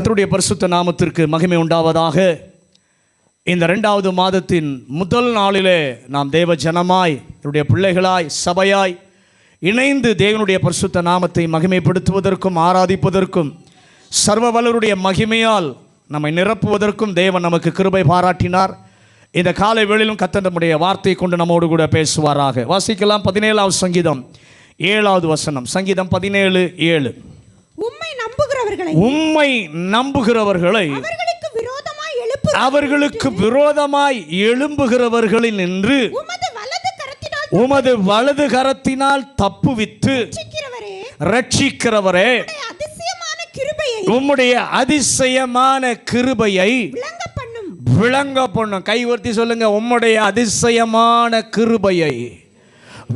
கர்த்தருடைய பரிசுத்த நாமத்திற்கு மகிமை உண்டாவதாக. இந்த 2வது மாதத்தின் முதல் நாளிலே நாம் தேவ ஜனமாய், என்னுடைய பிள்ளைகளாய், சபையாய் இணைந்து தேவனுடைய பரிசுத்த நாமத்தை மகிமைப்படுத்துவதற்கும் ஆராதிப்பதற்கும் சர்வவல்லவருடைய மகிமையால் நம்மை நிரப்புவதற்கும் தேவன் நமக்கு கிருபை பாராட்டினார். இந்த காலை வேளையிலும் கர்த்தர் நம்முடைய வார்த்தை கொண்டு நம்மோடு கூட பேசுவாராக. வாசிக்கலாம் 17வது சங்கீதம் 7வது வசனம். சங்கீதம் 17:7. உம்மை நம்புகிறவர்களை அவர்களுக்கு விரோதமாய் எழும்புகிறவர்களில் நின்று உமது வலது கரத்தினால் தப்புவித்து ரட்சிக்கிறவரே, உம்முடைய அதிசயமான கிருபையை விளங்க பண்ணும். கைவர்த்தி சொல்லுங்க, உம்முடைய அதிசயமான கிருபையை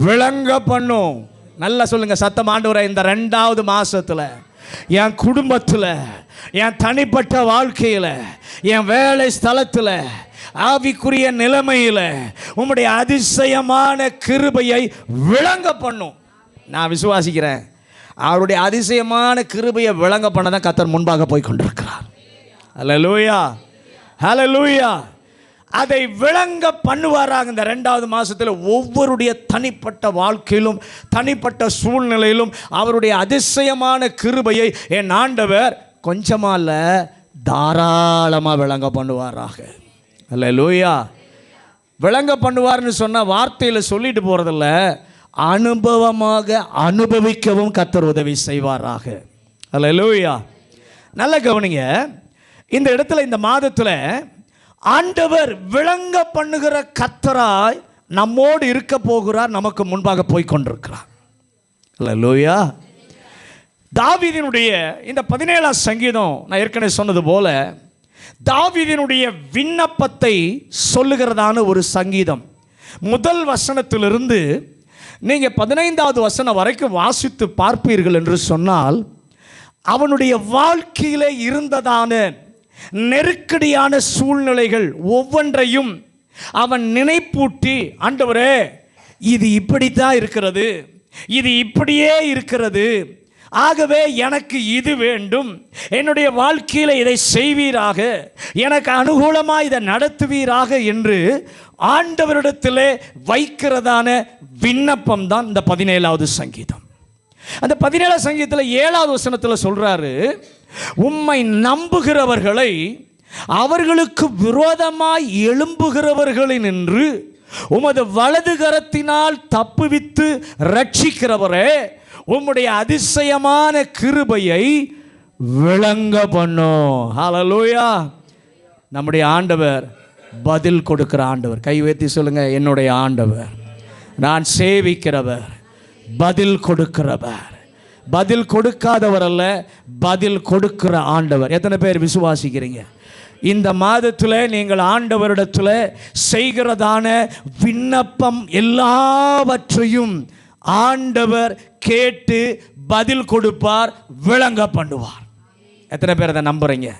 விளங்க பண்ணும். நல்லா சொல்லுங்க சத்தம். ஆண்டவரே, இந்த 2வது மாசத்துல என் குடும்பத்தில், என் தனிப்பட்ட வாழ்க்கையில், என் வேலை ஸ்தலத்தில், ஆவிக்குரிய நிலைமையில் உம்முடைய அதிசயமான கிருபையை விளங்க பண்ணும். நான் விசுவாசிக்கிறேன், அவருடைய அதிசயமான கிருபையை விளங்க பண்ண தான் கர்த்தர் முன்பாக போய் கொண்டிருக்கிறார். ஹல்லேலூயா, ஹல்லேலூயா. அதை விளங்க பண்ணுவாராக. இந்த 2வது மாதத்தில் ஒவ்வொருடைய தனிப்பட்ட வாழ்க்கையிலும், தனிப்பட்ட சூழ்நிலையிலும் அவருடைய அதிசயமான கிருபையை என் ஆண்டவர் கொஞ்சமாக இல்லை, தாராளமாக விளங்க பண்ணுவாராக. அல்லேலூயா. விளங்க பண்ணுவார்னு சொன்னால் வார்த்தையில் சொல்லிட்டு போகிறதில்ல, அனுபவமாக அனுபவிக்கவும் கர்த்தர் உதவி செய்வாராக. அல்லேலூயா. நல்ல கவனிங்க, இந்த இடத்துல இந்த மாதத்தில் ஆண்டவர் விளங்க பண்ணுகிற கர்த்தராய் நம்மோடு இருக்க போகிறார், நமக்கு முன்பாக போய் கொண்டிருக்கிறார். அல்லேலூயா. தாவீதினுடைய இந்த 17வது சங்கீதம், நான் ஏற்கனவே சொன்னது போல, தாவீதினுடைய விண்ணப்பத்தை சொல்லுகிறதான ஒரு சங்கீதம். முதல் வசனத்திலிருந்து நீங்கள் 15வது வசனம் வரைக்கும் வாசித்து பார்ப்பீர்கள் என்று சொன்னால், அவனுடைய வாழ்க்கையில் இருந்ததான நெருக்கடியான சூழ்நிலைகள் ஒவ்வொன்றையும் அவன் நினைப்பூட்டி, ஆண்டவரே இது இப்படித்தான் இருக்கிறது, இது இப்படியே இருக்கிறது, ஆகவே எனக்கு இது வேண்டும், என்னுடைய வாழ்க்கையில் இதை செய்வீராக, எனக்கு அனுகூலமாக இதை நடத்துவீராக என்று ஆண்டவரிடத்திலே வைக்கிறதான விண்ணப்பம் தான் இந்த 17வது சங்கீதம். அந்த 17வது சங்கீதத்தில் 7வது வசனத்தில் சொல்றாரு, உம்மை நம்புகிறவர்களை அவர்களுக்கு விரோதமாய் எழும்புகிறவர்களில் நின்று உமது வலது கரத்தினால் தப்புவித்து ரட்சிக்கிறவரே, உம்முடைய அதிசயமான கிருபையை விளங்க பண்ணும். ஹல்லேலூயா. நம்முடைய ஆண்டவர் பதில் கொடுக்கிற ஆண்டவர். கை உயர்த்தி சொல்லுங்க, என்னுடைய ஆண்டவர், நான் சேவிக்கிறவர், பதில் கொடுக்கிறவர். பதில் கொடுக்காதவர் அல்ல, பதில் கொடுக்கிற ஆண்டவர். எத்தனை பேர் விசுவாசிக்கிறீங்க? இந்த மாதத்தில் நீங்கள் ஆண்டவரிடத்தில் செய்கிறதான விண்ணப்பம் எல்லாவற்றையும் ஆண்டவர் கேட்டு பதில் கொடுப்பார், விளங்க பண்ணுவார். எத்தனை பேர் அதை நம்புறீங்க?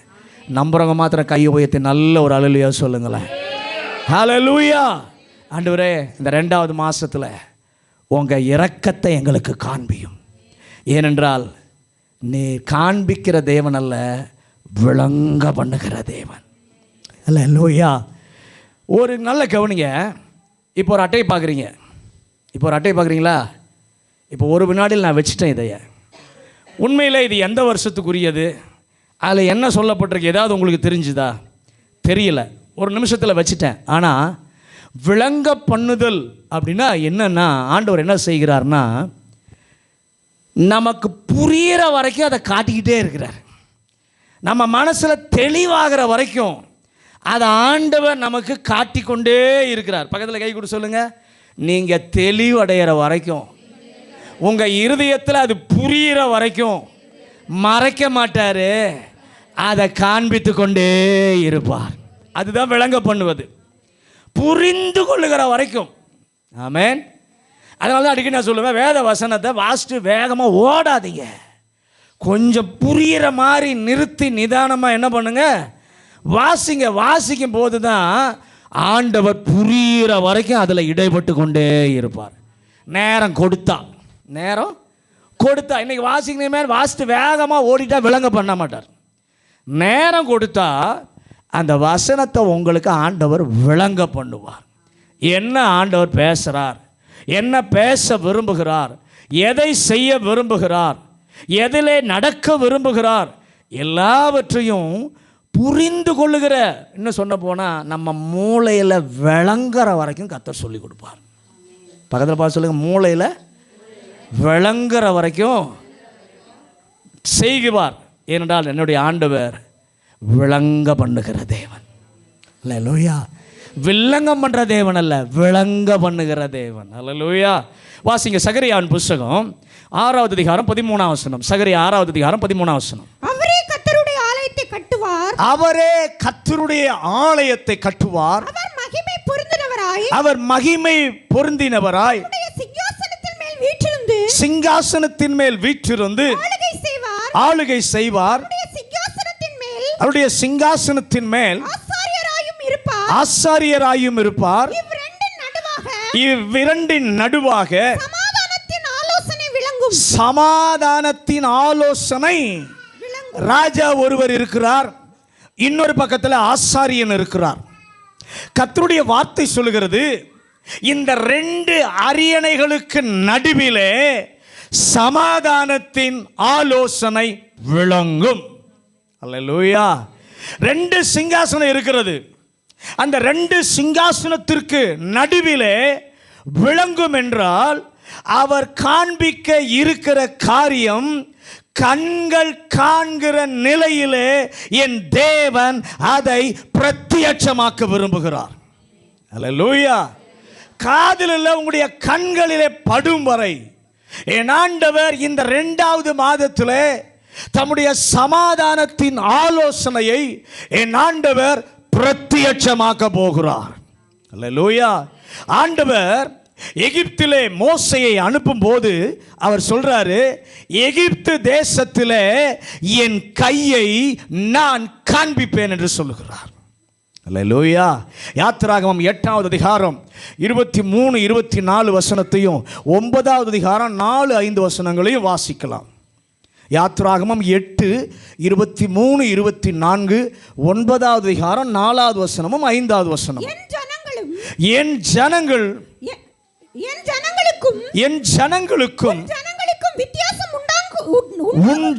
நம்புறவங்க மாத்திரம் கையை உயர்த்தி நல்ல ஒரு அல்லேலூயா சொல்லுங்களேன். ஹல்லேலூயா. ஆண்டவரே, இந்த 2வது மாசத்துல உங்க இரக்கத்தை எங்களுக்கு காண்பியும். ஏனென்றால் நீ காண்பிக்கிற தேவன் அல்ல, விளங்க பண்ணுகிற தேவன். அல்லேலூயா. ஒரு நல்ல கவனிங்க. இப்போ ஒரு அட்டையை பார்க்குறீங்க. இப்போ ஒரு அட்டையை பார்க்குறீங்களா? இப்போ ஒரு வினாடியில் நான் வச்சுட்டேன் இதைய. உண்மையில் இது எந்த வருஷத்துக்குரியது, அதில் என்ன சொல்லப்பட்டிருக்கு, ஏதாவது உங்களுக்கு தெரிஞ்சுதா? தெரியல. ஒரு நிமிஷத்தில் வச்சுட்டேன். ஆனால் விளங்க பண்ணுதல் அப்படின்னா என்னன்னா, ஆண்டவர் என்ன செய்கிறார்னா, நமக்கு புரிகிற வரைக்கும் அதை காட்டிக்கிட்டே இருக்கிறார். நம்ம மனசில் தெளிவாகிற வரைக்கும் அதை ஆண்டவர் நமக்கு காட்டிக்கொண்டே இருக்கிறார். பக்கத்தில் கை கொடு சொல்லுங்க, நீங்கள் தெளிவடைகிற வரைக்கும், உங்கள் இருதயத்தில் அது புரிகிற வரைக்கும் மறைக்க மாட்டார், அதை காண்பித்து கொண்டே இருப்பார். அதுதான் விளங்க பண்ணுவது, புரிந்து கொள்ளுகிற வரைக்கும். ஆமென். அதனால தான் அடிக்கடி நான் சொல்லுவேன், வேத வசனத்தை வாசிட்டு வேகமாக ஓடாதீங்க, கொஞ்சம் புரிகிற மாதிரி நிறுத்தி நிதானமாக என்ன பண்ணுங்க, வாசிங்க. வாசிக்கும் போது தான் ஆண்டவர் புரிகிற வரைக்கும் அதில் இடைப்பட்டு கொண்டே இருப்பார். நேரம் கொடுத்தா இன்றைக்கி வாசிக்கணுமே வாசிட்டு வேகமாக ஓடிட்டா விளங்க பண்ண மாட்டார். நேரம் கொடுத்தா அந்த வசனத்தை உங்களுக்கு ஆண்டவர் விளங்க பண்ணுவார். என்ன ஆண்டவர் பேசுகிறார், என்ன பேச விரும்புகிறார், எதை செய்ய விரும்புகிறார், எதிலே நடக்க விரும்புகிறார், எல்லாவற்றையும் புரிந்து கொள்ளுகிற, இன்னும் சொன்ன போனால் நம்ம மூளையில் விளங்குற வரைக்கும் கர்த்தர் சொல்லி கொடுப்பார். பக்கத்தில் பார்த்து சொல்லுங்கள், மூளையில் விளங்குற வரைக்கும் செய்வார். ஏனென்றால் என்னுடைய ஆண்டவர் விளங்க பண்ணுகிற தேவன். அல்லேலூயா. வில்லங்கம் பண்ணுற தேவன் அல்ல, விளங்க பண்ணுகிற தேவன். அல்லேலூயா. வாசிங்க சகரியாவின் புஸ்தகம் 6வது அதிகாரம் 13ஆம் வசனம். சகரியா 6வது அதிகாரம் 13ஆம் வசனம். அவரே கர்த்தருடைய ஆலயத்தை கட்டுவார். அவரே கர்த்தருடைய ஆலயத்தை கட்டுவார். அவர் மகிமை பொருந்தினவராய், அவர் மகிமை பொருந்தினவராய் சிங்காசனத்தின் மேல் வீற்றிருந்து, சிங்காசனத்தின் மேல் வீற்றிருந்து ஆளுகை செய்வார். ஆளுகை செய்வார். அவருடைய சிங்காசனத்தின் மேல் ஆசாரியராயும் இருப்பார். இவ்விரண்டின் நடுவாக சமாதானத்தின் ஆலோசனை. ராஜா ஒருவர் இருக்கிறார், இன்னொரு பக்கத்தில் ஆசாரியன் இருக்கிறார். கர்த்தருடைய வார்த்தை சொல்லுகிறது, இந்த ரெண்டு அரியணைகளுக்கு நடுவிலே சமாதானத்தின் ஆலோசனை விளங்கும். அல்லேலூயா. ரெண்டு சிங்காசனம் இருக்கிறது. அந்த ரெண்டு சிங்காசனத்திற்கு நடுவிலே விளங்கும் என்றால் அவர் காண்பிக்க இருக்கிற காரியம் கண்கள் காண்கிற நிலையிலே என் தேவன் அதை பிரத்யட்சமாக்க விரும்புகிறார். அல்லேலூயா. காதில் உங்களுடைய கண்களிலே படும் வரை என் ஆண்டவர் இந்த 2வது மாதத்திலே தம்முடைய சமாதானத்தின் ஆலோசனையை என் ஆண்டவர் பிரத்யட்சமாக்க போகிறார். அல்லேலூயா. ஆண்டவர் எகிப்திலே மோசையை அனுப்பும் போது அவர் சொல்றாரு, எகிப்து தேசத்திலே என் கையை நான் காண்பிப்பேன் என்று சொல்லுகிறார். அல்லேலூயா. யாத்திராகமம் 8வது அதிகாரம் 23, 24 வசனத்தையும் 9வது அதிகாரம் 4, 5 வசனங்களையும் வாசிக்கலாம். யாத்திராகமம் 8, 23, 24, 9வது அதிகாரம் 4வது வசனமும் 5வது வசனம். என் ஜனங்களுக்கும் உன்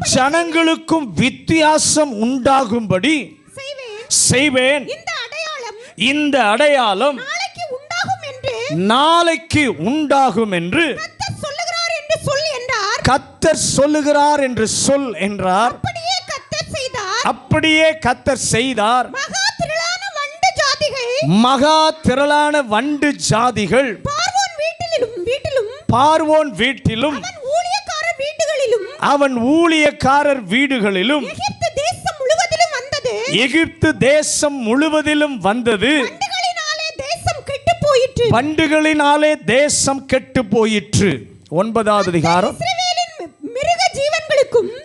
ஜனங்களுக்கும் வித்தியாசம் உண்டாகும்படி செய்வேன். இந்த அடையாளம் நாளைக்கு உண்டாகும் என்று கர்த்தர் சொல்லுகிறார் என்று சொல் என்றார். அப்படியே கர்த்தர் செய்தார். மகா திரளான வண்டு ஜாதிகள் பார்வோன் வீட்டிலும் அவன் ஊழியக்காரர் வீடுகளிலும் எகிப்து தேசம் முழுவதிலும் வந்தது. வண்டுகளினாலே தேசம் கெட்டு போயிற்று. 9வது அதிகாரம்.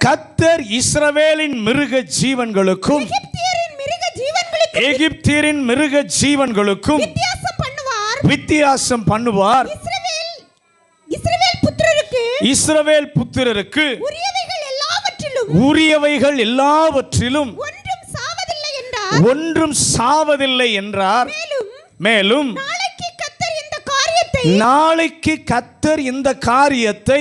கர்த்தர் இஸ்ரவேலின் மிருக ஜீவன்களுக்கும் எகிப்தியரின் மிருக ஜீவன்களுக்கும் வித்தியாசம் பண்ணுவார். இஸ்ரவேல் புத்திரருக்கு உரியவைகள் எல்லாவற்றிலும் ஒன்றும் சாவதில்லை என்றார். மேலும் நாளைக்கு கர்த்தர் இந்த காரியத்தை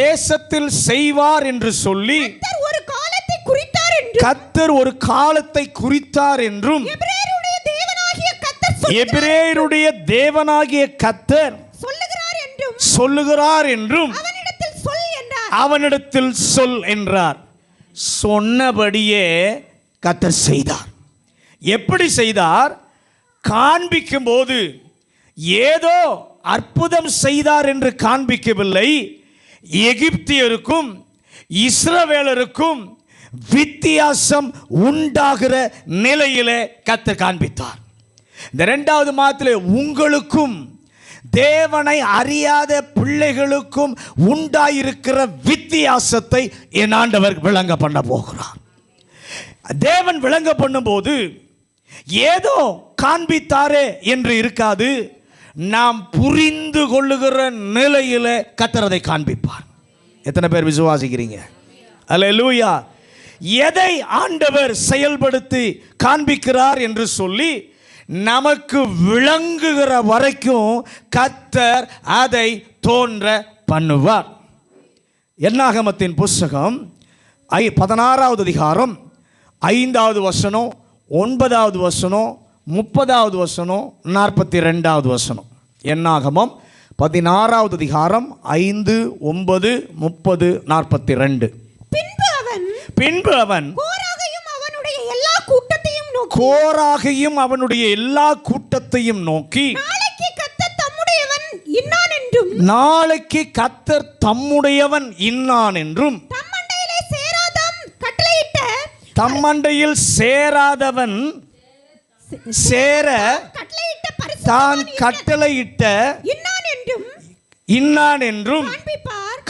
தேசத்தில் செய்வார் என்று சொல்லி கர்த்தர் ஒரு காலத்தை குறித்தார் என்றும் எபிரேயருடைய தேவனாகிய கர்த்தர் சொல்லுகிறார் என்றும் அவனிடத்தில் சொல் என்றார். சொன்னபடியே கர்த்தர் செய்தார். எப்படி செய்தார்? காண்பிக்கும் போது ஏதோ அற்புதம் செய்தார் என்று காண்பிக்கவில்லை. எகிப்தியருக்கும் இஸ்ரவேலருக்கும் வித்தியாசம் உண்டாகிற நிலையிலே கர்த்தர் காண்பித்தார். இந்த 2வது மாதத்திலே உங்களுக்கும் தேவனை அறியாத பிள்ளைகளுக்கும் உண்டாயிருக்கிற வித்தியாசத்தை என் ஆண்டவர் விளங்க பண்ண போகிறார். தேவன் விளங்க பண்ணும்போது ஏதோ காண்பித்தாரே என்று இருக்காது. நாம் புரிந்து கொள்ளுகிற நிலையிலே கர்த்தர் அதை காண்பிப்பார். எத்தனை பேர் விசுவாசிக்கிறீங்க? அல்லேலூயா. எதை ஆண்டவர் செயல்படுத்தி காண்பிக்கிறார் என்று சொல்லி நமக்கு விளங்குகிற வரைக்கும் கர்த்தர் அதை தோன்ற பண்ணுவார். என்னாகமத்தின் புஸ்தகம் 16வது அதிகாரம் 5வது வசனம், 9வது வசனம், 30வது வசனம், 42வது வசனம். என்னாகமம் 16வது அதிகாரம் 5, 9, 30, 42. பின்பு அவன் கோராகையும் அவனுடைய எல்லா கூட்டத்தையும் நோக்கி நாளைக்கு கர்த்தர் தம்முடையவன் நாளைக்கு கர்த்தர் தம்முடையவன் இன்னான் இன்னான் என்றும் என்றும் தம்மண்டையில் சேராதவன் சேர தான் கட்டளையிட்ட இன்னான் என்றும்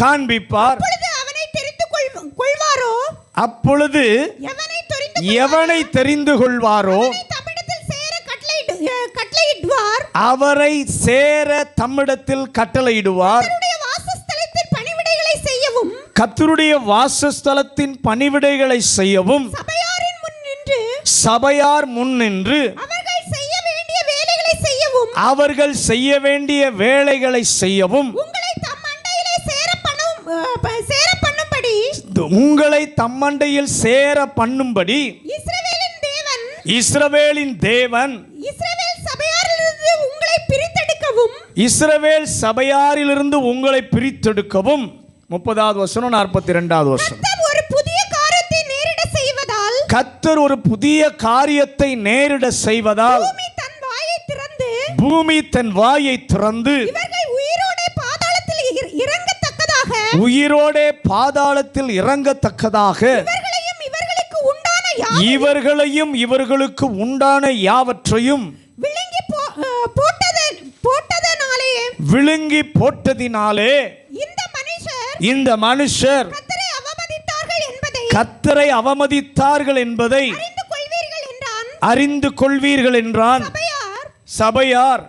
காண்பிப்பார். அப்பொழுது எவனை தெரிந்து கொள்வாரோ அவரை சேர தம்மிடத்தில் கட்டளையிடுவார். கர்த்தருடைய வாசஸ்தலத்தின் பணிவிடைகளை செய்யவும் சபையார் முன் நின்று அவர்கள் செய்ய வேண்டிய வேலைகளை செய்யவும் உங்களை தம்மண்டையில் சேர பண்ணும்படி இஸ்ரவேலின் தேவன் இஸ்ரவேல் சபையாரிலிருந்து உங்களை பிரித்தெடுக்கவும். 30வது வசனம், 42வது வசனம். கர்த்தர் ஒரு புதிய காரியத்தை நேரிட செய்வதால் பூமி தன் வாயை திறந்து உயிரோடே பாதாளத்தில் இறங்கத்தக்கதாக இவர்களையும் இவர்களுக்கு உண்டான யாவற்றையும் விழுங்கி போட்டதினாலே இந்த மனுஷர் கர்த்தரை அவமதித்தார்கள் என்பதை அறிந்து கொள்வீர்கள் என்றான். சபையார்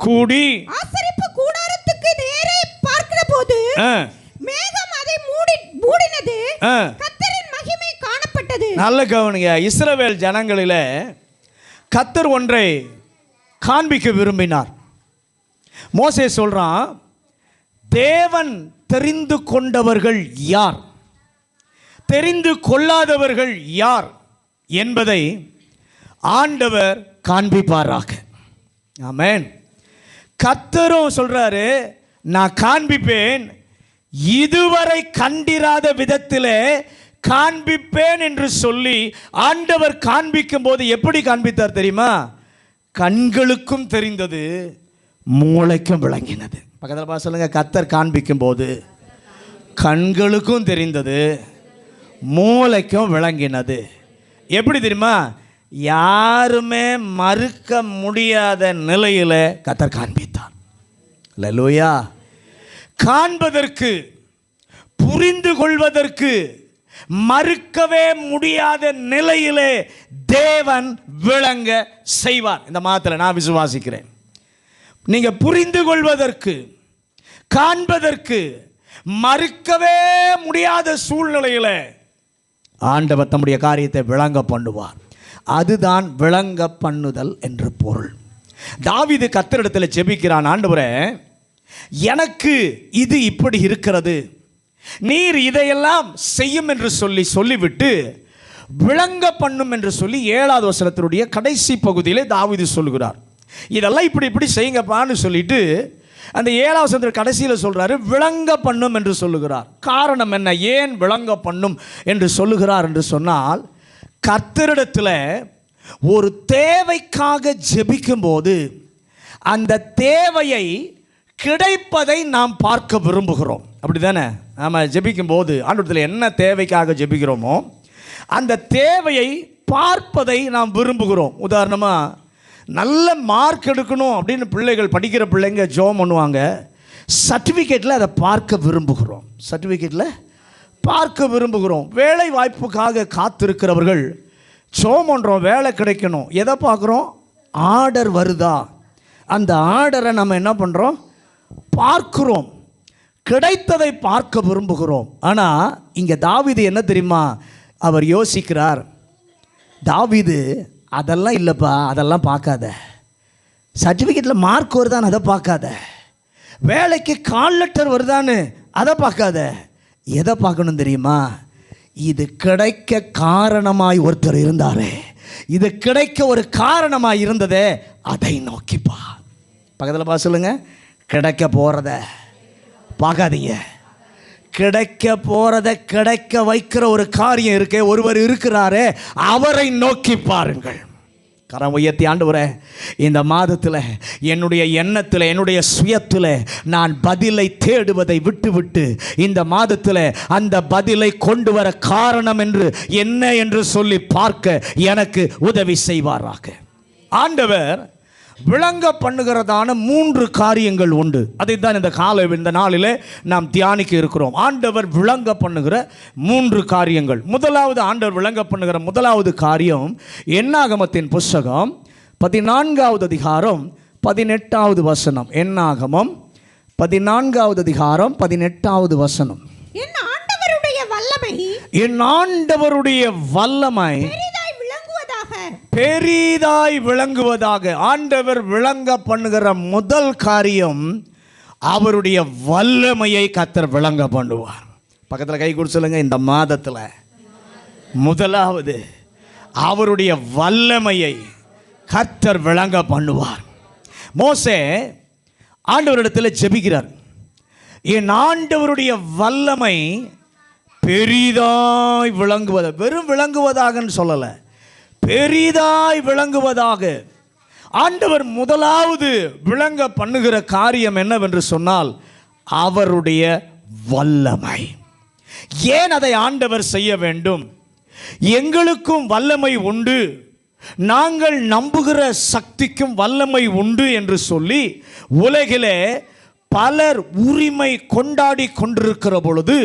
கூடி ஆசரிப்பு கூடாரத்துக்கு நேரே பார்க்கிறபோது மேகம் அதை மூடினது, கர்த்தரின் மகிமை காணப்பட்டது. நல்ல கவனிங்க. இஸ்ரவேல் ஜனங்களில கர்த்தர் ஒன்றை காண்பிக்க விரும்பினார். மோசே சொல்றான், தேவன் தெரிந்து கொண்டவர்கள் யார், தெரிந்து கொள்ளாதவர்கள் யார் என்பதை ஆண்டவர் காண்பிப்பாராக. ஆமென். கர்த்தரும் சொல்றாரு, நான் காண்பிப்பேன், இதுவரை கண்டிராத விதத்திலே காண்பிப்பேன் என்று சொல்லி ஆண்டவர் காண்பிக்கும் போது எப்படி காண்பித்தார் தெரியுமா? கண்களுக்கும் தெரிந்தது, மூளைக்கும் விளங்கினது. பக்கத்தில் பார்த்து சொல்லுங்க, கர்த்தர் காண்பிக்கும் போது கண்களுக்கும் தெரிந்தது, மூளைக்கும் விளங்கினது. எப்படி தெரியுமா? யாருமே மறுக்க முடியாத நிலையில் கர்த்தர் காண்பித்தார். அல்லேலூயா. காண்பதற்கு, புரிந்து கொள்வதற்கு, மறுக்கவே முடியாத நிலையிலே தேவன் விளங்க செய்வார். இந்த மாதத்தில் நான் விசுவாசிக்கிறேன். நீங்க புரிந்து கொள்வதற்கு, காண்பதற்கு, மறுக்கவே முடியாத சூழ்நிலையில் ஆண்டவர் தம்முடைய காரியத்தை விளங்க பண்ணுவார். அதுதான் விளங்க பண்ணுதல் என்று பொருள். தாவீது கர்த்தரிடத்தில் ஜெபிக்கிறான், ஆண்டவரே எனக்கு இது இப்படி இருக்கிறது, நீர் இதையெல்லாம் செய்யும் என்று சொல்லிவிட்டு விளங்க பண்ணும் என்று சொல்லி 7வது வசனத்தினுடைய கடைசி பகுதியிலே தாவீது சொல்கிறார். இதெல்லாம் இப்படி இப்படி செய்யுங்கப்பான்னு சொல்லிட்டு அந்த 7வது வசனத்தின் கடைசியில் சொல்றாரு, விளங்க பண்ணும் என்று சொல்லுகிறார். காரணம் என்ன? ஏன் விளங்க பண்ணும் என்று சொல்லுகிறார் என்று சொன்னால், கர்த்தரிடத்தில் ஒரு தேவைக்காக ஜெபிக்கும் போது அந்த தேவையை கிடைப்பதை நாம் பார்க்க விரும்புகிறோம். அப்படி தானே? நாம் ஜெபிக்கும் போது ஆண்டவரிடத்தில் என்ன தேவைக்காக ஜெபிக்கிறோமோ அந்த தேவையை பார்ப்பதை நாம் விரும்புகிறோம். உதாரணமாக, நல்ல மார்க் எடுக்கணும் அப்படின்னு பிள்ளைகள், படிக்கிற பிள்ளைங்க ஜெபம் பண்ணுவாங்க. சர்டிஃபிகேட்டில் அதை பார்க்க விரும்புகிறோம். சர்டிஃபிகேட்டில் பார்க்க விரும்புகிறோம். வேலை வாய்ப்புக்காக காத்திருக்கிறவர்கள் ஜெபம் பண்ணுறோம், வேலை கிடைக்கணும். எதை பார்க்குறோம்? ஆர்டர் வருதா, அந்த ஆர்டரை நம்ம என்ன பண்ணுறோம்? பார்க்குறோம். கிடைத்ததை பார்க்க விரும்புகிறோம். ஆனால் இங்கே தாவீது என்ன தெரியுமா அவர் யோசிக்கிறார், தாவீது அதெல்லாம் இல்லைப்பா, அதெல்லாம் பார்க்காத. சர்டிஃபிகேட்டில் மார்க் வருதான்னு அதை பார்க்காத. வேலைக்கு கால் லெட்டர் வருதான்னு அதை பார்க்காத. எதை பார்க்கணும் தெரியுமா? இது கிடைக்க காரணமாய் ஒருத்தர் இருந்தாரே, இது கிடைக்க ஒரு காரணமாய் இருந்ததே, அதை நோக்கிப்பா. பக்கத்தில் பா சொல்லுங்க, கிடைக்க போகிறத பார்க்காதீங்க. கிடைக்க போகிறத கிடைக்க வைக்கிற ஒரு காரியம் இருக்கே, ஒருவர் இருக்கிறாரே, அவரை நோக்கி பாருங்கள். கரம் உயர்த்தி, ஆண்டவரே இந்த மாதத்தில் என்னுடைய எண்ணத்தில் என்னுடைய சுயத்தில் நான் பதிலை தேடுவதை விட்டுவிட்டு இந்த மாதத்தில் அந்த பதிலை கொண்டு வர காரணம் என்று என்ன என்று சொல்லி பார்க்க எனக்கு உதவி செய்வாராக. ஆண்டவர் விளங்க பண்ணுகிறதான 3 காரியங்கள் உண்டு. அதை தான் இந்த நாளிலே நாம் தியானிக்க இருக்கிறோம். ஆண்டவர் விளங்க பண்ணுகிற 3 காரியங்கள். முதலாவது ஆண்டவர் விளங்க பண்ணுகிற முதலாவது காரியம் என்னாகமத்தின் புஸ்தகம் 14வது அதிகாரம் 18வது வசனம். என்னாகமம் 14வது அதிகாரம் 18வது வசனம். என் ஆண்டவருடைய வல்லமை பெரிதாய் விளங்குவதாக. ஆண்டவர் விளங்க பண்ணுகிற முதல் காரியம் அவருடைய வல்லமையை கர்த்தர் விளங்க பண்ணுவார். பக்கத்தில் கை கொடுத்து சொல்லுங்க, இந்த மாதத்தில் முதலாவது அவருடைய வல்லமையை கர்த்தர் விளங்க பண்ணுவார். மோசே ஆண்டவரிடத்தில் ஜெபிக்கிறார், என் ஆண்டவருடைய வல்லமை பெரிதாய் விளங்குவதாக. வெறும் விளங்குவதாகன்னு சொல்லலை, பெரிதாய் விளங்குவதாக. ஆண்டவர் முதலாவது விளங்க பண்ணுகிற காரியம் என்னவென்று சொன்னால் அவருடைய வல்லமை. ஏன் அதை ஆண்டவர் செய்ய வேண்டும்? எங்களுக்கும் வல்லமை உண்டு, நாங்கள் நம்புகிற சக்திக்கும் வல்லமை உண்டு என்று சொல்லி உலகிலே பலர் உரிமை கொண்டாடி கொண்டிருக்கிற பொழுது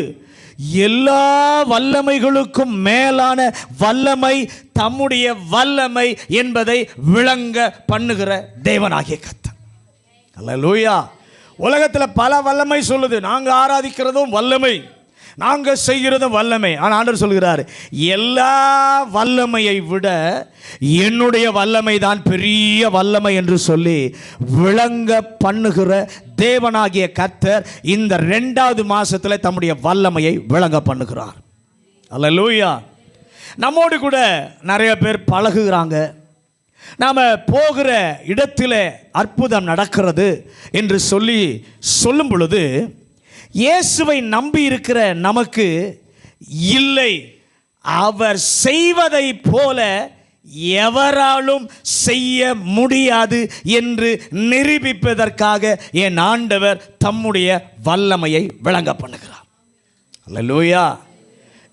எல்லா வல்லமைகளுக்கும் மேலான வல்லமை தம்முடைய வல்லமை என்பதை விளங்க பண்ணுகிற தேவனாகிய கர்த்தர். அல்லேலூயா. உலகத்தில் பல வல்லமை சொல்லுது, நாங்கள் ஆராதிக்கிறதும் வல்லமை, நாங்கள் செய்கிறதும் வல்லமை. ஆனால் ஆண்டவர் சொல்கிறார், எல்லா வல்லமையை விட என்னுடைய வல்லமை தான் பெரிய வல்லமை என்று சொல்லி விளங்க பண்ணுகிற தேவனாகிய கர்த்தர் இந்த 2வது மாதத்தில் தம்முடைய வல்லமையை விளங்க பண்ணுகிறார். அல்லேலூயா. நம்மோடு கூட நிறைய பேர் பழகுகிறாங்க. நாம் போகிற இடத்தில் அற்புதம் நடக்கிறது என்று சொல்லும் பொழுது இயேசுவை நம்பி இருக்கிற நமக்கு இல்லை, அவர் செய்வதை போல எவராலும் செய்ய முடியாது என்று நிரூபிப்பதற்காக என் ஆண்டவர் தம்முடைய வல்லமையை விளங்க பண்ணுகிறார். அல்லேலூயா.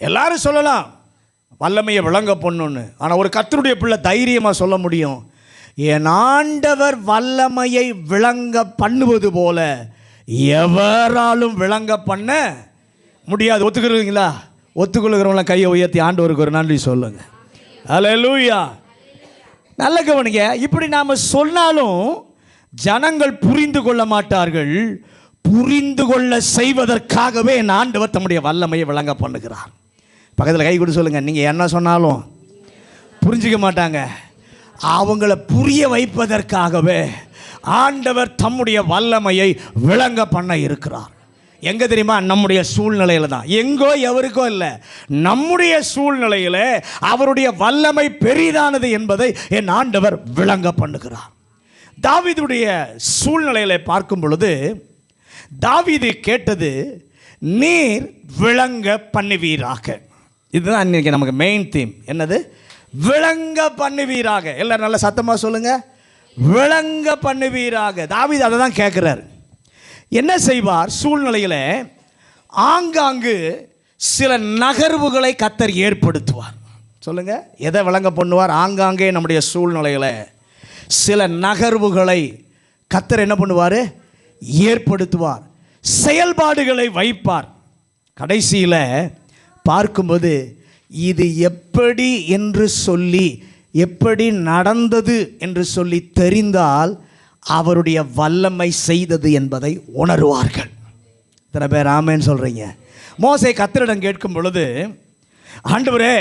எல்லாரும் சொல்லலாம் வல்லமையை விளங்க பண்ணணும்னு, ஆனால் ஒரு கர்த்தருடைய பிள்ளை தைரியமாக சொல்ல முடியும், என் ஆண்டவர் வல்லமையை விளங்க பண்ணுவது போல எவராலும் விளங்க பண்ண முடியாது. ஒத்துக்கிறீங்களா? ஒத்துக்கொள்கிறவங்களாம் கையை உயர்த்தி ஆண்டவருக்கு ஒரு நன்றி சொல்லுங்க. அல்லேலூயா. நல்ல கவனிங்க. இப்படி நாம் சொன்னாலும் ஜனங்கள் புரிந்து கொள்ள மாட்டார்கள். புரிந்து கொள்ள செய்வதற்காகவே என் ஆண்டவர் தம்முடைய வல்லமையை விளங்க பண்ணுகிறார். பக்கத்தில் கை கொடுத்து சொல்லுங்க, நீங்கள் என்ன சொன்னாலும் புரிஞ்சிக்க மாட்டாங்க. அவங்கள புரிய வைப்பதற்காகவே ஆண்டவர் தம்முடைய வல்லமையை விளங்க பண்ண இருக்கிறார். எங்கே தெரியுமா? நம்முடைய சூழ்நிலையில் தான். எங்கோ எவருக்கோ இல்லை, நம்முடைய சூழ்நிலையில் அவருடைய வல்லமை பெரிதானது என்பதை என் ஆண்டவர் விளங்க பண்ணுகிறார். தாவீதுடைய சூழ்நிலையில் பார்க்கும் பொழுது தாவீது கேட்டது, நீர் விளங்க பண்ணுவீராக. இதுதான் இன்னைக்கு நமக்கு மெயின் தீம். என்னது? விளங்க பண்ணுவீராக. எல்லாரும் நல்ல சத்தமாக சொல்லுங்க, விளங்க பண்ணுவீராக. தாவீது அதை தான் கேட்குறார். என்ன செய்வார்? சூழ்நிலையில் ஆங்காங்கு சில நகர்வுகளை கர்த்தர் ஏற்படுத்துவார். சொல்லுங்க, எதை விளங்க பண்ணுவார்? ஆங்காங்கே நம்முடைய சூழ்நிலையில் சில நகர்வுகளை கர்த்தர் என்ன பண்ணுவார்? ஏற்படுத்துவார். செயல்பாடுகளை வைப்பார். கடைசியில் பார்க்கும்போது இது எப்படி என்று சொல்லி, எப்படி நடந்தது என்று சொல்லி தெரிந்தால் அவருடைய வல்லமை செய்தது என்பதை உணருவார்கள். இத்தனை பேர் ஆமேன்னு சொல்கிறீங்க. மோசே கர்த்தரிடம் கேட்கும் பொழுது, ஆண்டவரே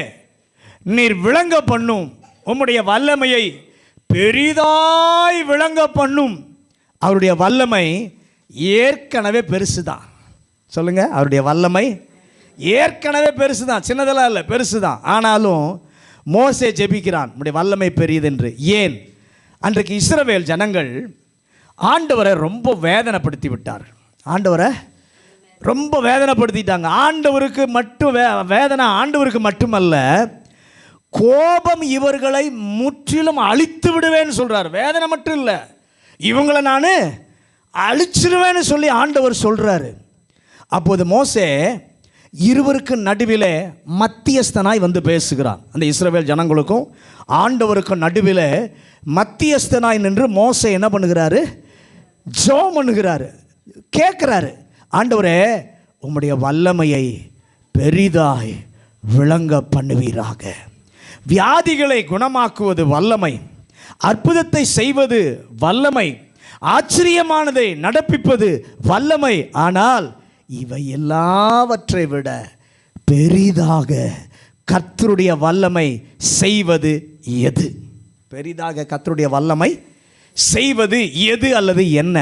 நீர் விளங்க பண்ணும் உம்முடைய வல்லமையை பெரிதாய் விளங்க பண்ணும். அவருடைய வல்லமை ஏற்கனவே பெருசு தான். சொல்லுங்கள், அவருடைய வல்லமை ஏற்கனவே பெருசு தான், சின்னதெல்லாம் இல்லை, பெருசு தான். ஆனாலும் மோசே ஜெபிக்கிறான், உம்முடைய வல்லமை பெரியது என்று. ஏன்? அன்றைக்கு இஸ்ரவேல் ஜனங்கள் ஆண்டவரை ரொம்ப வேதனைப்படுத்தி விட்டார். ஆண்டவரை ரொம்ப வேதனைப்படுத்திட்டாங்க. ஆண்டவருக்கு மட்டும் வேதனை ஆண்டவருக்கு மட்டுமல்ல, கோபம் இவர்களை முற்றிலும் அழித்து விடுவேன்னு சொல்கிறார். வேதனை மட்டும் இல்லை, இவங்களை நான் அழிச்சிடுவேன்னு சொல்லி ஆண்டவர் சொல்கிறாரு. அப்போது மோசே இருவருக்கு நடுவில் மத்தியஸ்தனாய் வந்து பேசுகிறான். அந்த இஸ்ரவேல் ஜனங்களுக்கும் ஆண்டவருக்கும் நடுவில் மத்தியஸ்தனாய் நின்று மோசே என்ன பண்ணுகிறாரு? ஜெபம் பண்ணுகிறாரு, கேட்குறாரு, ஆண்டவரே உம்முடைய வல்லமையை பெரிதாய் விளங்க பண்ணுவீராக. வியாதிகளை குணமாக்குவது வல்லமை, அற்புதத்தை செய்வது வல்லமை, ஆச்சரியமானதை நடப்பிப்பது வல்லமை. ஆனால் இவை எல்லாவற்றை விட பெரிதாக கர்த்தருடைய வல்லமை செய்வது எது? பெரிதாக கர்த்தருடைய வல்லமை செய்வது எது அல்லது என்ன?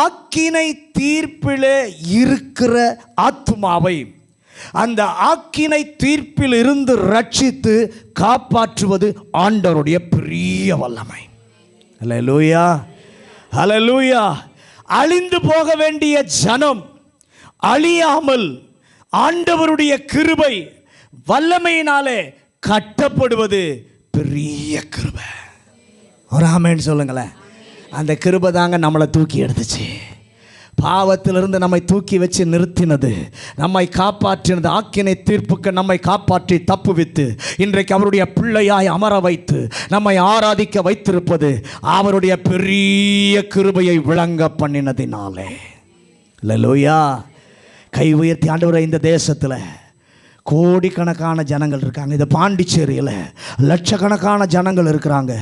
ஆக்கினை தீர்ப்பில் இருக்கிற ஆத்துமாவை அந்த ஆக்கினை தீர்ப்பில் இருந்து ரட்சித்து காப்பாற்றுவது ஆண்டவருடைய பெரிய வல்லமை. ஹல்லேலூயா, ஹல்லேலூயா. அழிந்து போக வேண்டிய ஜனம் அழியாமல் ஆண்டவருடைய கிருபை வல்லமையினாலே கட்டப்படுவது பெரிய கிருபை. ஒரு ஆமென் சொல்லுங்களேன். அந்த கிருபை தாங்க நம்மளை தூக்கி எடுத்துச்சு, பாவத்திலிருந்து நம்மை தூக்கி வச்சு நிறுத்தினது, நம்மை காப்பாற்றினது. ஆக்கினை தீர்ப்புக்கு நம்மை காப்பாற்றி தப்புவித்து இன்றைக்கு அவருடைய பிள்ளையாய் அமர வைத்து நம்மை ஆராதிக்க வைத்திருப்பது அவருடைய பெரிய கிருபையை விளங்க பண்ணினதினாலே. அல்லேலூயா. கை உயர்த்தி ஆண்டவரே, இந்த தேசத்தில் கோடிக்கணக்கான ஜனங்கள் இருக்காங்க, இந்த பாண்டிச்சேரியில் லட்சக்கணக்கான ஜனங்கள் இருக்கிறாங்க,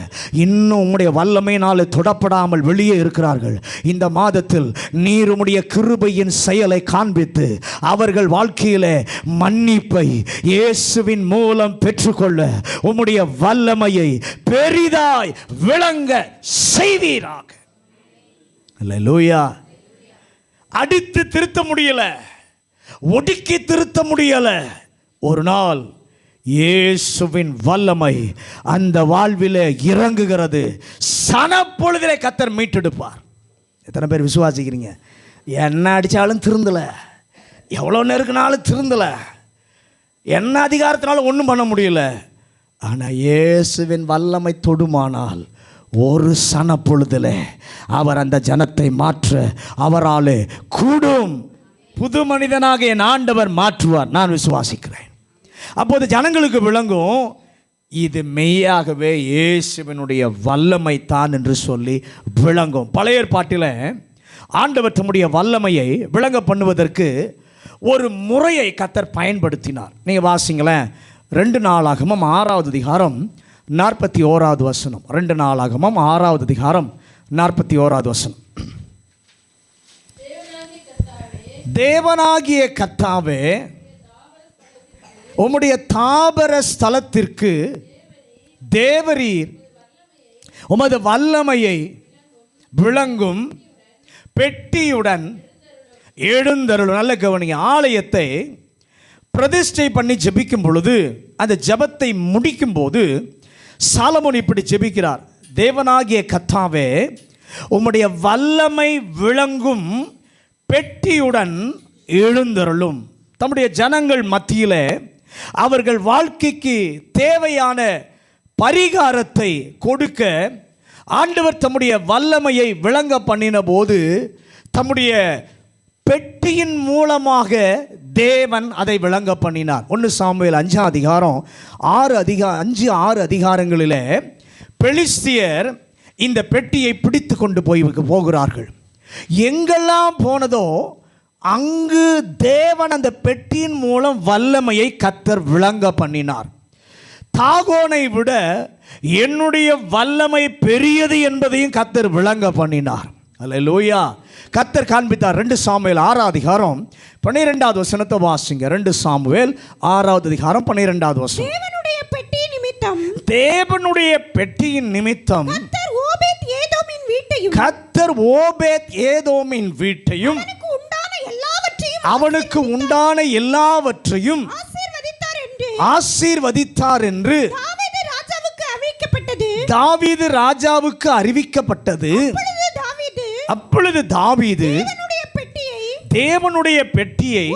இன்னும் உம்முடைய வல்லமையினால் தொடப்படாமல் வெளியே இருக்கிறார்கள். இந்த மாதத்தில் நீர் உம்முடைய கிருபையின் செயலை காண்பித்து அவர்கள் வாழ்க்கையில் மன்னிப்பை இயேசுவின் மூலம் பெற்றுக்கொள்ள உம்முடைய வல்லமையை பெரிதாய் விளங்க செய்வீராக. அல்லேலூயா. அடித்து திருத்த முடியல, ஒடுக்கி திருத்த முடியல. ஒரு நாள் இயேசுவின் வல்லமை அந்த வாழ்வில் இறங்குகிறது. சனப்பொழுதிலே கர்த்தர் மீட்டெடுப்பார். எத்தனை பேர் விசுவாசிக்கிறீங்க? என்ன அடித்தாலும் திருந்தலை, எவ்வளோ நெருக்கினாலும் திருந்தலை, என்ன அதிகாரத்தினாலும் ஒன்றும் பண்ண முடியல. ஆனால் இயேசுவின் வல்லமை தொடுமானால் ஒரு சனப்பொழுதில் அவர் அந்த ஜனத்தை மாற்ற அவரால் கூடும். புது மனிதனாக என் ஆண்டவர் மாற்றுவார், நான் விசுவாசிக்கிறேன். அப்போது ஜனங்களுக்கு விளங்கும், இது மெய்யாகவே இயேசுவினுடைய வல்லமை தான் என்று சொல்லி விளங்கும். பழைய ஏற்பாட்டில் ஆண்டவர் தம்முடைய வல்லமையை விளங்க பண்ணுவதற்கு ஒரு முறையை கர்த்தர் பயன்படுத்தினார். நீங்கள் வாசிங்களேன், 2 நாளாகமம் 6வது அதிகாரம் 41வது வசனம். 2 நாளாகமம் 6வது அதிகாரம் 41வது வசனம். தேவனாகிய கர்த்தாவே, உம்முடைய தாபர ஸ்தலத்திற்கு தேவரீர் உமது வல்லமையை விளங்கும் பெட்டியுடன் எழுந்தருளும். நல்ல கவனிங்க. ஆலயத்தை பிரதிஷ்டை பண்ணி ஜெபிக்கும் பொழுது, அந்த ஜெபத்தை முடிக்கும் போது சாலமோன் இப்படி ஜெபிக்கிறார்: தேவனாகிய கர்த்தாவே, உம்முடைய வல்லமை விளங்கும் பெட்டியுடன் எழுந்தருளும். தம்முடைய ஜனங்கள் மத்தியில் அவர்கள் வாழ்க்கைக்கு தேவையான பரிகாரத்தை கொடுக்க ஆண்டவர் தம்முடைய வல்லமையை விளங்க பண்ணின போது தம்முடைய பெட்டியின் மூலமாக தேவன் அதை விளங்க பண்ணினார். 1 சாமுவேல் 5ஆம் அதிகாரம் 5-6 அதிகாரங்களில் பெலிஸ்தியர் இந்த பெட்டியை பிடித்து கொண்டு போகிறார்கள். எங்கெல்லாம் போனதோ அங்கு தேவன் அந்த பெட்டியின் மூலம் வல்லமையை கர்த்தர் விளங்க பண்ணினார். தாகோனை விட என்னுடைய வல்லமை பெரியது என்பதையும் கர்த்தர் விளங்க பண்ணினார். அல்லேலூயா. கர்த்தர் காண்பித்தார். 2 சாமுவேல் 6ஆம் அதிகாரம் 12வது வசனத்தை வாசிங்க. 2 சாமுவேல் 6வது அதிகாரம் 12வது வசனம். தேவனுடைய பெட்டியின் நிமித்தம் தேவனுடைய பெட்டியின் நிமித்தம் கர்த்தர் ஓபேத் ஏதோமின் வீட்டையும் கர்த்தர் ஓபேத் ஏதோமின் வீட்டையும் அவனுக்கு உண்டான எல்லாவற்றையும் ஆசீர்வதித்தார் என்று தாவீது ராஜாவுக்கு அறிவிக்கப்பட்டது. அப்பொழுது தாவீது தேவனுடைய பெட்டியை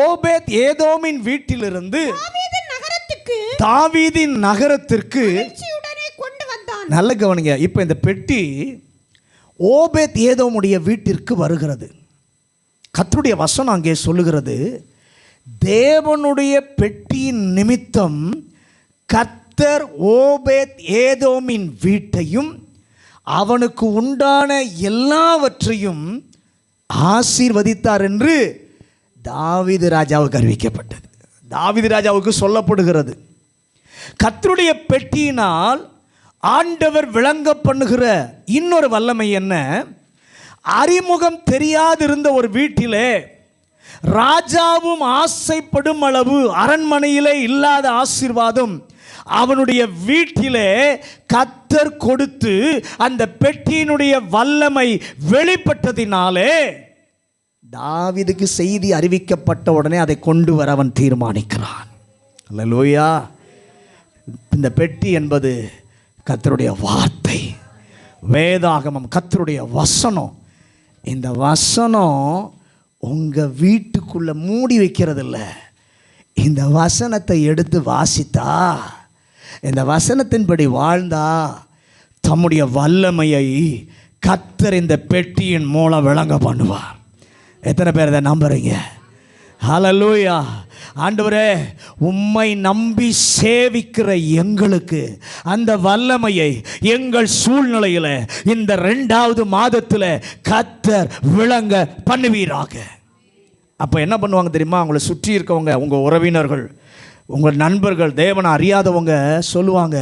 ஓபேத் ஏதோமின் வீட்டிலிருந்து தாவீதின் நகரத்திற்கு நல்ல கவனிங்க. இப்போ இந்த பெட்டி ஓபேத் ஏதோமுடைய வீட்டிற்கு வருகிறது. கர்த்தருடைய வசனம் அங்கே சொல்லுகிறது, தேவனுடைய பெட்டியின் நிமித்தம் கர்த்தர் ஓபேத் ஏதோமின் வீட்டையும் அவனுக்கு உண்டான எல்லாவற்றையும் ஆசீர்வதித்தார் என்று தாவீது ராஜாவுக்கு அறிவிக்கப்பட்டது. தாவீது ராஜாவுக்கு சொல்லப்படுகிறது. கர்த்தருடைய பெட்டியினால் ஆண்டவர் விளங்க பண்ணுகிற இன்னொரு வல்லமை என்ன? அறிமுகம் தெரியாதிருந்த ஒரு வீட்டிலே ராஜாவும் ஆசைப்படும் அளவு அரண்மனையிலே இல்லாத ஆசீர்வாதம் அவனுடைய வீட்டிலே கர்த்தர் கொடுத்து அந்த பெட்டியினுடைய வல்லமை வெளிப்பட்டதினாலே தாவீதுக்கு செய்தி அறிவிக்கப்பட்ட உடனே அதை கொண்டு வர அவன் தீர்மானிக்கிறான். அல்லேலூயா. இந்த பெட்டி என்பது கர்த்தருடைய வார்த்தை, வேதாகமம், கர்த்தருடைய வசனம். இந்த வசனம் உங்கள் வீட்டுக்குள்ளே மூடி வைக்கிறது இல்லை. இந்த வசனத்தை எடுத்து வாசித்தா, இந்த வசனத்தின்படி வாழ்ந்தா தம்முடைய வல்லமையை கர்த்தர் இந்த பெட்டியின் மூலம் விளங்க பண்ணுவார். எத்தனை பேர் இதை நம்புறீங்க? ஹல்லேலூயா. ஆண்டவரே, உம்மை நம்பி சேவிக்கிற எங்களுக்கு அந்த வல்லமையை எங்கள் சூழ்நிலையில் இந்த 2வது மாதத்தில் கர்த்தர் விளங்க பண்ணுவீராக. அப்போ என்ன பண்ணுவாங்க தெரியுமா? உங்களை சுற்றி இருக்கவங்க, உங்கள் உறவினர்கள், உங்கள் நண்பர்கள், தேவனை அறியாதவங்க சொல்லுவாங்க,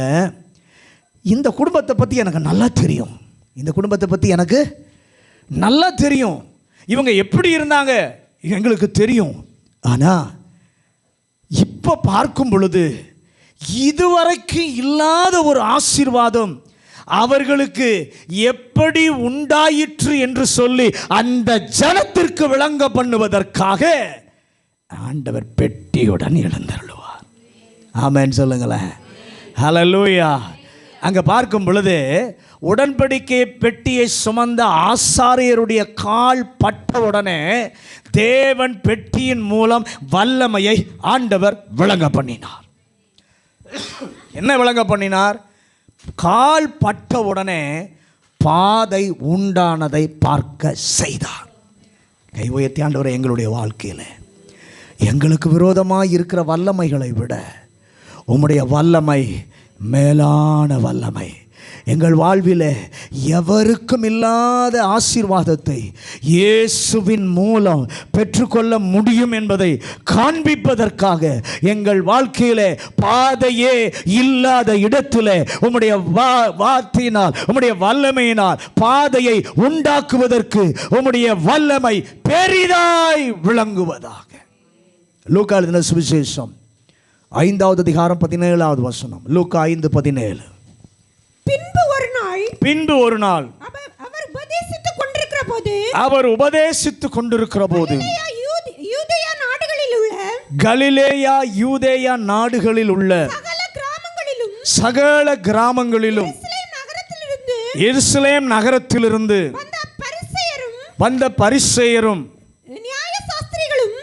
இந்த குடும்பத்தை பற்றி எனக்கு நல்லா தெரியும், இந்த குடும்பத்தை பற்றி எனக்கு நல்லா தெரியும், இவங்க எப்படி இருந்தாங்க எங்களுக்கு தெரியும். ஆனால் இப்போ பார்க்கும் பொழுது இதுவரைக்கும் இல்லாத ஒரு ஆசீர்வாதம் அவர்களுக்கு எப்படி உண்டாயிற்று என்று சொல்லி அந்த ஜனத்திற்கு விளங்க பண்ணுவதற்காக ஆண்டவர் பெட்டியுடன் எழுந்தருளுவார். ஆமென் சொல்லுங்களேன். ஹல்லேலூயா. அங்கே பார்க்கும் பொழுது உடன்படிக்கை பெட்டியை சுமந்த ஆசாரியருடைய கால் பட்ட உடனே தேவன் பெட்டியின் மூலம் வல்லமையை ஆண்டவர் விளங்க பண்ணினார். என்ன விளங்க பண்ணினார்? கால் பட்ட உடனே பாதை உண்டானதை பார்க்க செய்தார். கை உயர்த்தி, ஆண்டவரே, எங்களுடைய வாழ்க்கையில் எங்களுக்கு விரோதமாக இருக்கிற வல்லமைகளை விட உம்முடைய வல்லமை மேலான வல்லமை. எங்கள் வாழ்வில் எவருக்கும் இல்லாத ஆசீர்வாதத்தை இயேசுவின் மூலம் பெற்றுக்கொள்ள முடியும் என்பதை காண்பிப்பதற்காக எங்கள் வாழ்க்கையிலே பாதையே இல்லாத இடத்துல உம்முடைய வார்த்தையினால், உம்முடைய வல்லமையினால் பாதையை உண்டாக்குவதற்கு உம்முடைய வல்லமை பெரிதாய் விளங்குவதாக. லூக்கா எழுதின சுவிசேஷம் 5வது அதிகாரம் 17வது வசனம். லூக்கா 5:17. பின்பு ஒரு நாள் அவர் உபதேசித்துக் கொண்டிருக்கிற போது கலிலேயா யூதேயா நாடுகளில் உள்ள சகல கிராமங்களிலும் எருசலேம் நகரத்திலிருந்து வந்த பரிசேயரும்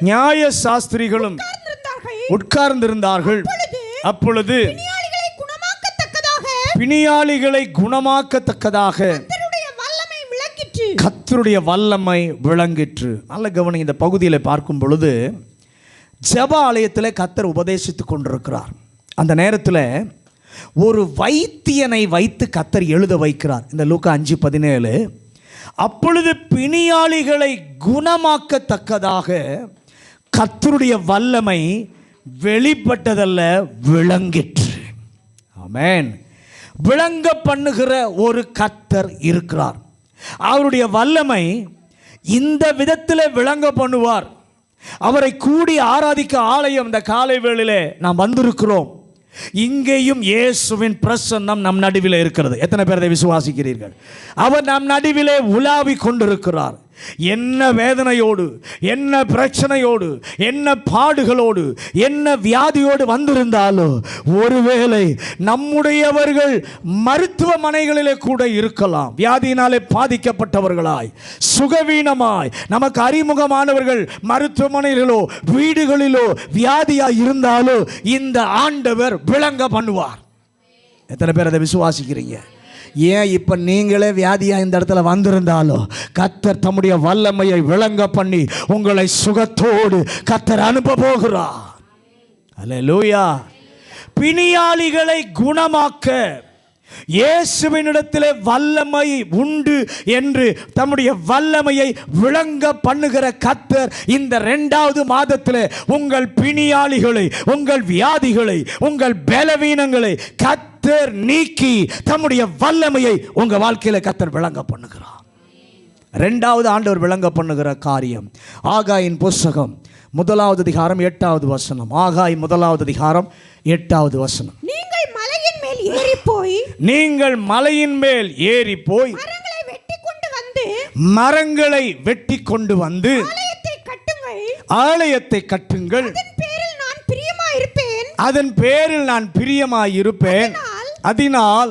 நியாய சாஸ்திரிகளும் உட்கார்ந்திருந்தார்கள். அப்பொழுது பிணியாளிகளை குணமாக்கத்தக்கதாக கர்த்தருடைய வல்லமை விளங்கிற்று. நல்ல கவனி. இந்த பகுதியில் பார்க்கும் பொழுது ஜெப ஆலயத்தில் கர்த்தர் உபதேசித்துக் கொண்டிருக்கிறார். அந்த நேரத்தில் ஒரு வைத்தியனை வைத்து கர்த்தர் எழுத வைக்கிறார். இந்த லூக்கா 5:17. அப்பொழுது பிணியாளிகளை குணமாக்கத்தக்கதாக கர்த்தருடைய வல்லமை வெளிப்பட்டதல்ல, விளங்கிற்று. ஆமென். விளங்க பண்ணுகிற ஒரு கர்த்தர் இருக்கிறார். அவருடைய வல்லமை இந்த விதத்தில் விளங்க பண்ணுவார். அவரை கூடி ஆராதிக்க ஆலயம் இந்த காலை வேளையிலே நாம் வந்திருக்கிறோம். இங்கேயும் இயேசுவின் பிரசன்னம் நம் நடுவில் இருக்கிறது. எத்தனை பேர் அதை விசுவாசிக்கிறீர்கள்? அவர் நம் நடுவிலே உலாவி கொண்டிருக்கிறார். என்ன வேதனையோடு, என்ன பிரச்சனையோடு, என்ன பாடுகளோடு, என்ன வியாதியோடு வந்திருந்தாலும், ஒருவேளை நம்முடையவர்கள் மருத்துவமனைகளிலே கூட இருக்கலாம். வியாதியினாலே பாதிக்கப்பட்டவர்களாய், சுகவீனமாய், நமக்கு அறிமுகமானவர்கள் மருத்துவமனைகளிலோ வீடுகளிலோ வியாதியாய் இருந்தாலோ இந்த ஆண்டவர் விளங்க பண்ணுவார். எத்தனை பேர் அதை விசுவாசிக்கிறீங்க? ஏன் இப்போ நீங்களே வியாதியாக இந்த இடத்துல வந்திருந்தாலும் கர்த்தர் தம்முடைய வல்லமையை விளங்க பண்ணி உங்களை சுகத்தோடு கர்த்தர் அனுப்ப போகிறார். அல்லேலூயா. பிணியாளிகளை குணமாக்க இயேசுவினிடத்திலே வல்லமை உண்டு என்று தம்முடைய வல்லமையை விளங்க பண்ணுகிற கர்த்தர் இந்த 2வது மாதத்திலே உங்கள் பிணியாளிகளை, உங்கள் வியாதிகளை, உங்கள் பலவீனங்களை கர்த்தர் நீக்கி தம்முடைய வல்லமையை உங்க வாழ்க்கையில கர்த்தர் விளங்க பண்ணுகிறார். 2வது ஆண்டவர் விளங்க பண்ணுகிற காரியம் ஆகாயின் புஸ்தகம் 1வது அதிகாரம் 8வது வசனம். ஆகாய் 1வது அதிகாரம் 8வது வசனம். நீங்கள் மலையின் மேல் ஏறி போய் மரங்களை வெட்டி கொண்டு வந்து ஆலயத்தை கட்டுங்கள். அதன் பேரில் நான் பிரியமாயிருப்பேன். அதனால்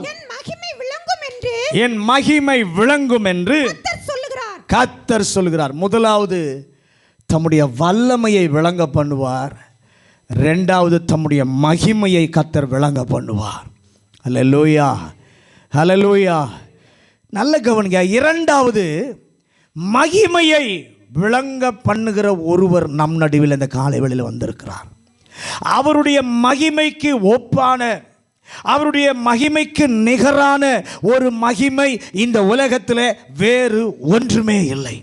என் மகிமை விளங்கும் என்று கர்த்தர் சொல்கிறார். முதலாவது தம்முடைய வல்லமையை விளங்க பண்ணுவார். 2வது தம்முடைய மகிமையை கர்த்தர் விளங்க பண்ணுவார். அல்லேலூயா, அல்லேலூயா. நல்ல கவனிங்க. 2வது மகிமையை விளங்க பண்ணுகிற ஒருவர் நம் நடுவில் இந்த காலை வேளையில் வந்திருக்கிறார். அவருடைய மகிமைக்கு ஒப்பான, அவருடைய மகிமைக்கு நிகரான ஒரு மகிமை இந்த உலகத்தில் வேறு ஒன்றுமே இல்லை.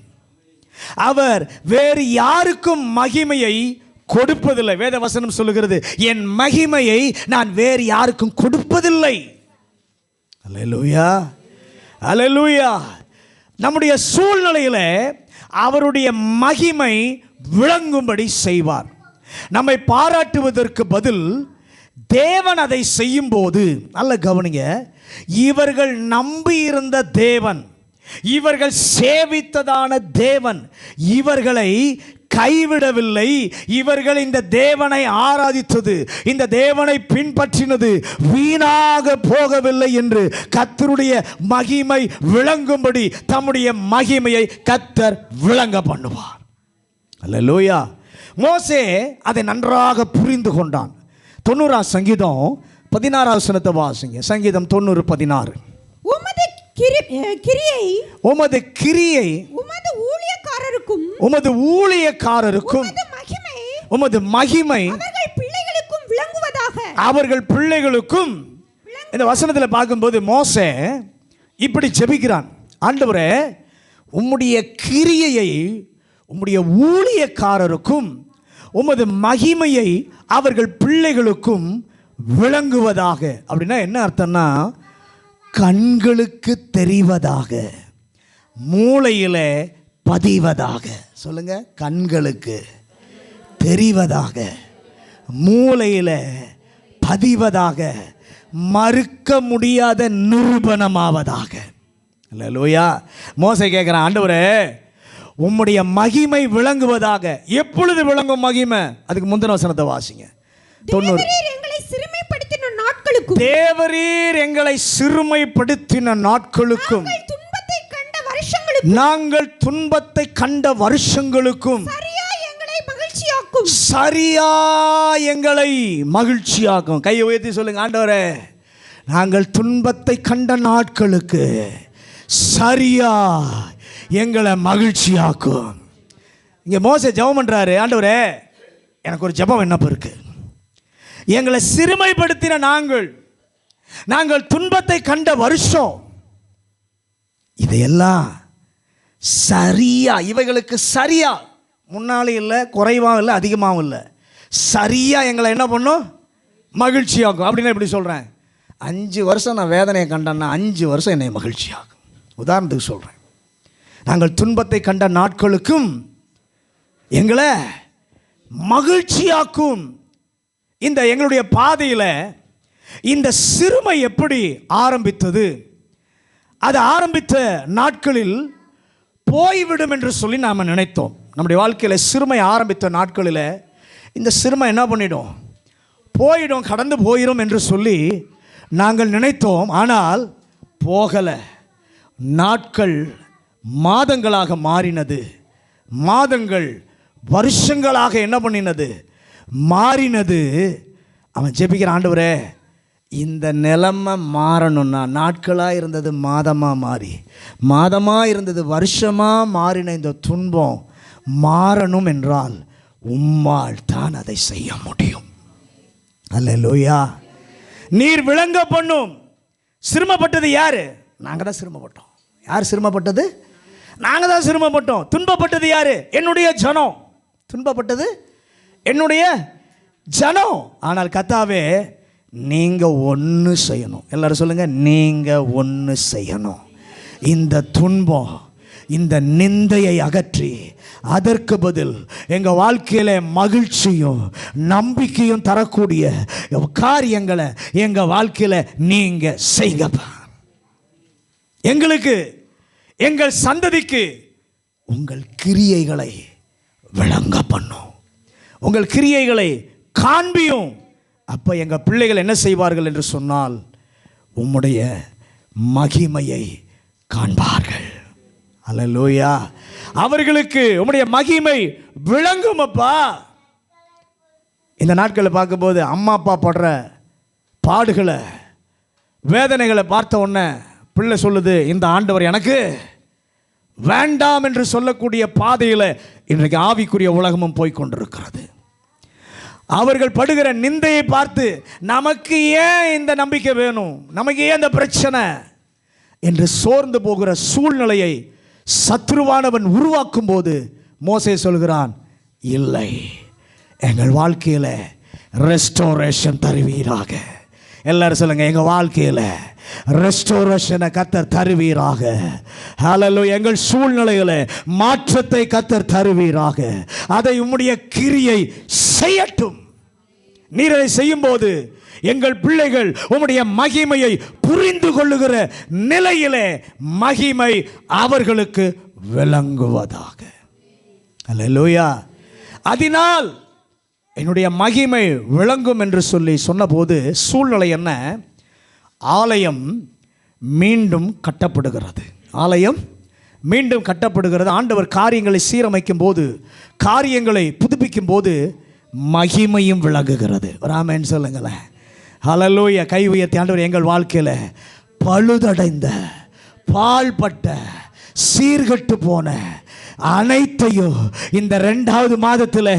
அவர் வேறு யாருக்கும் மகிமையை கொடுப்பதில்லை. வேத வசனம் சொல்லுகிறது, என் மகிமையை நான் வேறு யாருக்கும் கொடுப்பதில்லை. அல்லேலூயா, அல்லேலூயா. நம்முடைய சூழ்நிலையில் அவருடைய மகிமை விளங்கும்படி செய்வார். நம்மை பாராட்டுவதற்கு பதில் தேவன் அதை செய்யும் போது, நல்ல கவனிங்க, இவர்கள் நம்பியிருந்த தேவன், இவர்கள் சேவித்ததான தேவன் இவர்களை கைவிடவில்லை. இவர்கள் இந்த தேவனை ஆராதித்தது, இந்த தேவனை பின்பற்றினது வீணாக போகவில்லை என்று கர்த்தருடைய மகிமை விளங்கும்படி தம்முடைய மகிமையை கர்த்தர் விளங்க பண்ணுவார். அல்லேலூயா. மோசே அதை நன்றாக புரிந்து கொண்டான். 90 சங்கீதம் 16 வசனத்தை வாசிங்க. சங்கீதம் 90:16. உமது கிரியை உமது ஊழியக்காரருக்கும் உமது மகிமை அவர்கள் பிள்ளைகளுக்கும். இந்த வசனத்தில் பார்க்கும்போது மோசே இப்படி ஜெபிக்கிறான், ஆண்டவரே உம்முடைய கிரியையை உம்முடைய ஊழியக்காரருக்கும் உமது மகிமையை அவர்கள் பிள்ளைகளுக்கும் விளங்குவதாக. அப்படின்னா என்ன அர்த்தம்னா, கண்களுக்கு தெரிவதாக, மூளையில் பதிவதாக. சொல்லுங்க, கண்களுக்கு தெரிவதாக, மூளையில் பதிவதாக, மறுக்க முடியாத நிரூபணமாவதாக. அல்லேலூயா. மோசே கேட்குறான், ஆண்டவரே உம்முடைய மகிமை விளங்குவதாக. எப்பொழுது விளங்கும் மகிமை? அதுக்கு முந்தின வசனத்தை வாசிங்க. 90. தேவரீர் எங்களை சிறுமைப்படுத்தின நாட்களுக்கும் நாங்கள் துன்பத்தை கண்ட வருஷங்களுக்கும் சரியா எங்களை மகிழ்ச்சியாக்கும். கையை உயர்த்தி சொல்லுங்க, ஆண்டவரே நாங்கள் துன்பத்தை கண்ட நாட்களுக்கு சரியா எங்களை மகிழ்ச்சியாக்கும். இங்க மோசே ஜெபம் பண்றாரு, ஆண்டவரே எனக்கு ஒரு ஜெபம் விண்ணப்பம் இருக்கு. எங்களை சிறுமைப்படுத்தின நாங்கள் துன்பத்தை கண்ட வருஷம், இதையெல்லாம் சரியா, இவைகளுக்கு சரியா, முன்னாலே இல்லை, குறைவாகவும் இல்லை, அதிகமாகவும் இல்லை, சரியா எங்களை என்ன பண்ணும்? மகிழ்ச்சியாகும். அப்படின்னு எப்படி சொல்கிறேன்? 5 வருஷம் நான் வேதனையை கண்டேன்னா 5 வருஷம் என்னை மகிழ்ச்சியாகும். உதாரணத்துக்கு சொல்கிறேன், நாங்கள் துன்பத்தை கண்ட நாட்களுக்கும் எங்களை மகிழ்ச்சியாக்கும். இந்த எங்களுடைய பாதையில் இந்த சிறுமை எப்படி ஆரம்பித்தது? அது ஆரம்பித்த நாட்களில் போய்விடும் என்று சொல்லி நாம் நினைத்தோம். நம்முடைய வாழ்க்கையில் சிறுமை ஆரம்பித்த நாட்களில் இந்த சிறுமை என்ன பண்ணிடும்? போயிடும், கடந்து போயிடும் என்று சொல்லி நாங்கள் நினைத்தோம். ஆனால் போகலை. நாட்கள் மாதங்களாக மாறினது. மாதங்கள் வருஷங்களாக என்ன பண்ணினது? மாறினது. அவன் ஜெபிக்கிற, ஆண்டவரே இந்த நிலைமை மாறணும்னா, நாட்களாக இருந்தது மாதமாக மாறி, மாதமாக இருந்தது வருஷமாக மாறின இந்த துன்பம் மாறணும் என்றால் உம்மால் தான் அதை செய்ய முடியும். அல்லேலூயா. நீர் விளங்க பண்ணும். சிரமப்பட்டது யாரு? நாங்கள் தான் சிரமப்பட்டோம். யார் சிரமப்பட்டது? நாங்கள் தான் சிரமப்பட்டோம். துன்பப்பட்டது யாரு? என்னுடைய ஜனம். துன்பப்பட்டது என்னுடைய ஜனம். ஆனால் கர்த்தாவே நீங்கள் ஒன்று செய்யணும். எல்லாரும் சொல்லுங்க, நீங்கள் ஒன்று செய்யணும். இந்த துன்பம், இந்த நிந்தையை அகற்றி அதற்கு பதில் எங்கள் வாழ்க்கையில் மகிழ்ச்சியும் நம்பிக்கையும் தரக்கூடிய காரியங்களை எங்கள் வாழ்க்கையில் நீங்கள் செய்யுங்கப்பா. எங்களுக்கு, எங்கள் சந்ததிக்கு உங்கள் கிரியைகளை விளங்க பண்ணும், உங்கள் கிரியைகளை காண்பியும். அப்போ எங்கள் பிள்ளைகள் என்ன செய்வார்கள் என்று சொன்னால் உம்முடைய மகிமையை காண்பார்கள். அல்லேலூயா. அவர்களுக்கு உம்முடைய மகிமை விளங்கும். அப்பா, இந்த நாட்களை பார்க்கும்போது அம்மா அப்பா படுற பாடுகளை, வேதனைகளை பார்த்த உடனே பிள்ளை சொல்லுது, இந்த ஆண்டவர் எனக்கு வேண்டாம் என்று சொல்லக்கூடிய பாதையில் இன்றைக்கு ஆவிக்குரிய உலகமும் போய்கொண்டிருக்கிறது. அவர்கள் படுகிற நிந்தையை பார்த்து நமக்கு ஏன் இந்த நம்பிக்கை வேணும், நமக்கு ஏன் இந்த பிரச்சனை என்று சோர்ந்து போகிற சூழ்நிலையை சத்ருவானவன் உருவாக்கும் போது மோசே சொல்கிறான், இல்லை, எங்கள் வாழ்க்கையில் ரெஸ்டோரேஷன் தருவீராக. எல்லாரும் சொல்லுங்க, எங்கள் வாழ்க்கையில் ரெஸ்டோரேஷனை கர்த்தர் தருவீராக. ஹல்லேலூயா. எங்கள் சூழ்நிலைகளை மாற்றத்தை கர்த்தர் தருவீராக. அதை உம்முடைய கிரியை செய்யட்டும். நீர் அதை செய்யும் போது எங்கள் பிள்ளைகள் உம்முடைய மகிமையை புரிந்து கொள்ளுகிற நிலையிலே மகிமை அவர்களுக்கு விளங்குவதாக. அல்லேலூயா. அதனால் என்னுடைய மகிமை விளங்கும் என்று சொல்லி சொன்னபோது சூழ்நிலை என்ன? ஆலயம் மீண்டும் கட்டப்படுகிறது. ஆலயம் மீண்டும் கட்டப்படுகிறது. ஆண்டவர் காரியங்களை சீரமைக்கும் போது, காரியங்களை புதுப்பிக்கும் போது மகிமையும் விளங்குகிறது. ஆமென் சொல்லுங்களேன். ஹல்லேலூயா. கை உயர்த்தி, ஆண்டவர் எங்கள் வாழ்க்கையில் பழுதடைந்த, பாழ்பட்ட, சீர்கட்டு போன அனைத்தையும் இந்த 2வது மாதத்தில்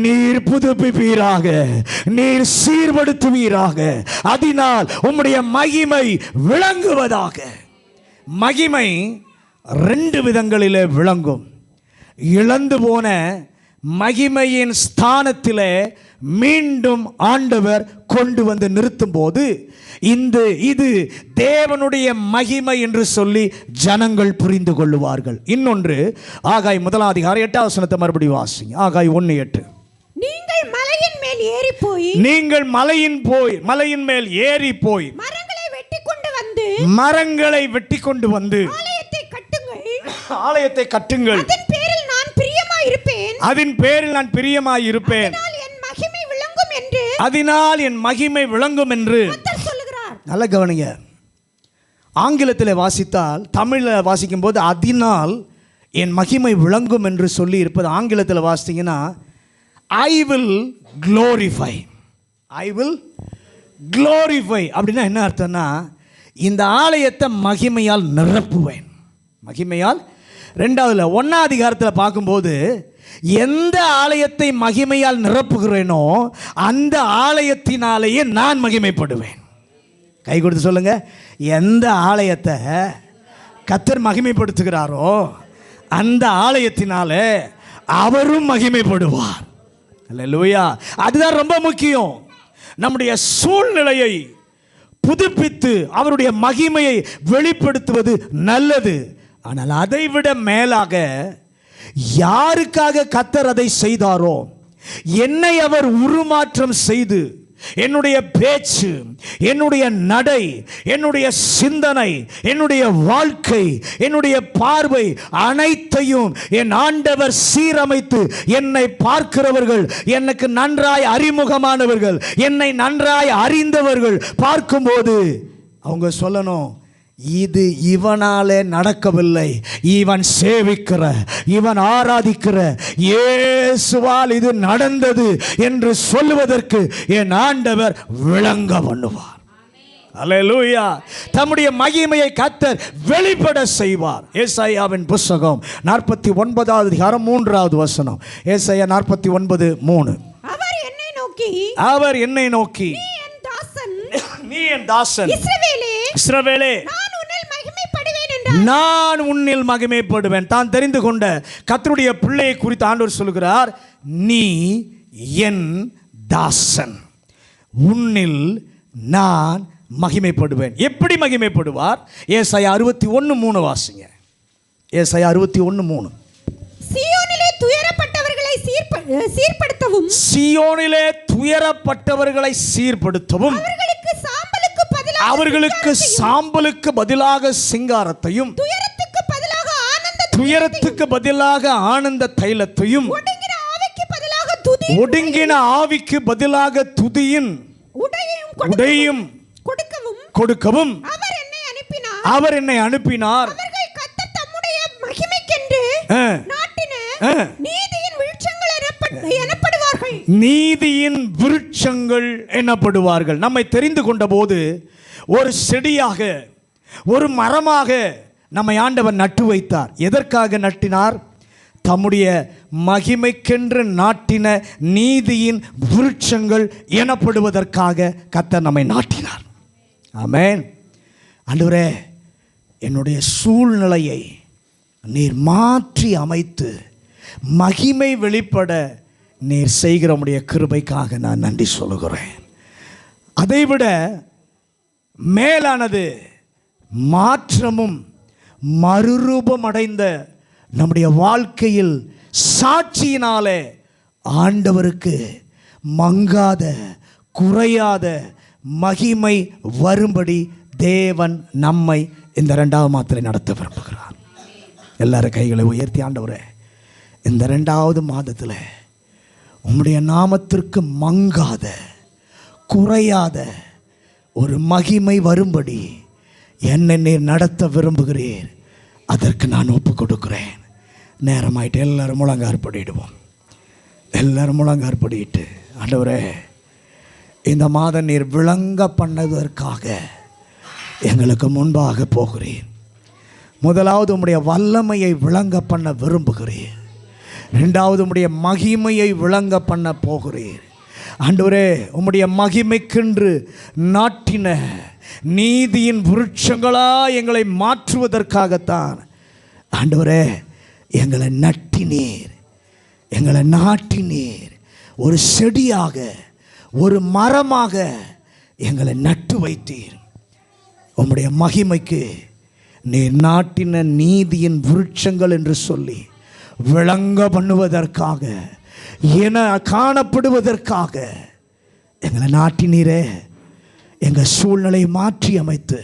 நீர் புதுப்பிப்பீராக, நீர் சீர்படுத்துவீராக. அதனால் உம்முடைய மகிமை விளங்குவதாக. மகிமை 2 விதங்களிலே விளங்கும். இழந்து போன மகிமையின் ஸ்தானத்திலே மீண்டும் ஆண்டவர் கொண்டு வந்து நிறுத்தும் போது இது தேவனுடைய மகிமை என்று சொல்லி ஜனங்கள் புரிந்து கொள்ளுவார்கள். இன்னொன்று, ஆகாய் 1 அதிகாரம் 8வது வசனத்தை மறுபடி வாசிங்க. ஆகாய் 1:8. நீங்கள் மலையின் மேல் ஏறி போய், நீங்கள் மலையின் மேல் ஏறி போய் மரங்களை வெட்டி கொண்டு வந்து, மரங்களை வெட்டி கொண்டு வந்து ஆலயத்தை கட்டுங்கள். ஆலயத்தை கட்டுங்கள். அதன் பேரில் நான் பிரியமாயிருப்பேன். அதன் பேரில் நான் பிரியமாயிருப்பேன். அதனால் என் மகிமை விளங்கும் என்று சொல்லுகிறார். நல்ல கவனிங்க. ஆங்கிலத்தில் வாசித்தால், தமிழில் வாசிக்கும் போது அதனால் என் மகிமை விளங்கும் என்று சொல்லி இருப்பது. ஆங்கிலத்தில் வாசித்தீங்கன்னா I will glorify. I will glorify அப்படின்னா என்ன அர்த்தம்னா, இந்த ஆலயத்தை மகிமையால் நிரப்புவேன். மகிமையால். 2வது 1 அதிகாரத்தில் பார்க்கும்போது, எந்த ஆலயத்தை மகிமையால் நிரப்புகிறேனோ அந்த ஆலயத்தினாலேயே நான் மகிமைப்படுவேன். கை கொடுத்து சொல்லுங்க, எந்த ஆலயத்தை கர்த்தர் மகிமைப்படுத்துகிறாரோ அந்த ஆலயத்தினாலே அவரும் மகிமைப்படுவார். அல்லேலூயா. அதுதான் ரொம்ப முக்கியம். நம்முடைய சூழ்நிலையை புதுப்பித்து அவருடைய மகிமையை வெளிப்படுத்துவது நல்லது. ஆனால் அதைவிட மேலாக யாருக்காக கர்த்தர் அதை செய்தாரோ, என்னை அவர் உருமாற்றம் செய்து என்னுடைய பேச்சு, என்னுடைய நடை, என்னுடைய சிந்தனை, என்னுடைய வாழ்க்கை, என்னுடைய பார்வை அனைத்தையும் என் ஆண்டவர் சீரமைத்து என்னை பார்க்கிறவர்கள், எனக்கு நன்றாய் அறிமுகமானவர்கள், என்னை நன்றாய் அறிந்தவர்கள் பார்க்கும்போது அவங்க சொல்லணும், இது இவனாலே நடக்கவில்லை, இவன் சேவிக்கிற, இவன் ஆராதிக்கிற இயேசுவால் இது நடந்தது என்று சொல்லுவதற்கு என் ஆண்டவர் விளங்க பண்ணுவார். அல்லேலூயா. தம்முடைய மகிமையை கர்த்தர் வெளிப்பட செய்வார். ஏசாயாவின் புத்தகம் 49வது அதிகாரம் 3வது வசனம். ஏசாயா 49:3. அவர் என்னை நோக்கி நீ என் தாசன் இஸ்ரவேலே, நான் உன்னில் மகிமைப்படுவேன். தான் தெரிந்து கொண்ட கர்த்தருடைய பிள்ளையை குறித்து ஆண்டவர் சொல்கிறார், நீ என் தாசன், உன்னில் நான் மகிமைப்படுவேன். எப்படி மகிமைப்படுவார்? ஏசாயா 61:3 வாசிங்க. ஏசாயா 61:3. சீயோனிலே துயரப்பட்டவர்களை சீர்படுத்தவும், சீயோனிலே துயரப்பட்டவர்களை சீர்படுத்தவும், அவர்களுக்கு சாம்பலுக்கு பதிலாக சிங்காரத்தையும், துயரத்துக்கு பதிலாக ஆனந்த தைலத்தையும், ஒடுங்கின ஆவிக்கு பதிலாக துதியின் உடையும் கொடுக்கவும் அவர் என்னை அனுப்பினார். நீதியின் விருட்சங்கள் எனப்படுவார்கள். நம்மை தெரிந்து கொண்ட போது ஒரு செடியாக, ஒரு மரமாக நம்மை ஆண்டவர் நட்டு வைத்தார். எதற்காக நட்டினார்? தம்முடைய மகிமைக்கென்று நாட்டின நீதியின் விருட்சங்கள் எனப்படுவதற்காக கர்த்தர் நம்மை நாட்டினார். ஆமென். ஆண்டவரே, என்னுடைய சூழ்நிலையை நீர் மாற்றி அமைத்து மகிமை வெளிப்பட நீர் செய்கிற உம்முடைய கிருபைக்காக நான் நன்றி சொல்லுகிறேன். அதைவிட மேலானது மாற்றமும் மறுரூபமடைந்த நம்முடைய வாழ்க்கையில் சாட்சியினாலே ஆண்டவருக்கு மங்காத குறையாத மகிமை வரும்படி தேவன் நம்மை இந்த 2வது மாதத்தை நடத்த விரும்புகிறார். எல்லாரும் கைகளை உயர்த்தி, ஆண்டவரே, இந்த 2வது மாதத்தில் உம்முடைய நாமத்திற்கு மங்காத குறையாத ஒரு மகிமை வரும்படி என்னை நீர் நடத்த விரும்புகிறீர். அதற்கு நான் ஒப்பு கொடுக்கிறேன். நேரமாயிட்டு எல்லாரும் முழங்கார் படிடுவோம். எல்லாரும் முழங்கார் படிட்டு, ஆண்டவரே, இந்த மாதம் நீர் விளங்க பண்ணதற்காக எங்களுக்கு முன்பாக போகிறேன். முதலாவது உம்முடைய வல்லமையை விளங்க பண்ண விரும்புகிறேன். 2வது உம்முடைய மகிமையை விளங்க பண்ண போகிறேன். ஆண்டவரே, உம்முடைய மகிமைக்கென்று நாட்டின நீதியின் விருட்சங்களா எங்களை மாற்றுவதற்காகத்தான் ஆண்டவரே எங்களை நட்டினீர், எங்களை நாட்டினீர். ஒரு செடியாக, ஒரு மரமாக எங்களை நட்டு வைத்தீர். உம்முடைய மகிமைக்கு நீர் நாட்டின நீதியின் விருட்சங்கள் என்று சொல்லி விளங்க பண்ணுவதற்காக, என காணப்படுவதற்காக எங்களை நாட்டினீரே. எங்கள் சூழ்நிலையை மாற்றி அமைத்து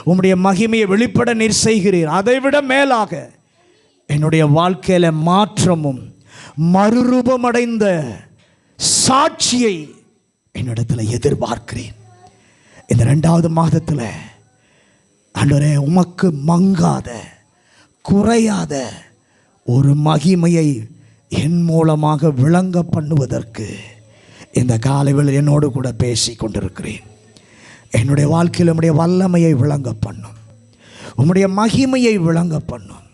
உம்முடைய மகிமையை வெளிப்பட நீர் செய்கிறீர். அதைவிட மேலாக என்னுடைய வாழ்க்கையில் மாற்றமும் மறுரூபமடைந்த சாட்சியை என்னிடத்தில் எதிர்பார்க்கிறேன். இந்த 2வது மாதத்தில் ஆண்டவரே, உமக்கு மங்காத குறையாத ஒரு மகிமையை என் மூலமாக விளங்க பண்ணுவதற்கு இந்த காலையில் என்னோடு கூட பேசி கொண்டிருக்கிறேன். என்னுடைய வாழ்க்கையில் உம்முடைய வல்லமையை விளங்க பண்ணும், உம்முடைய மகிமையை விளங்க பண்ணும்.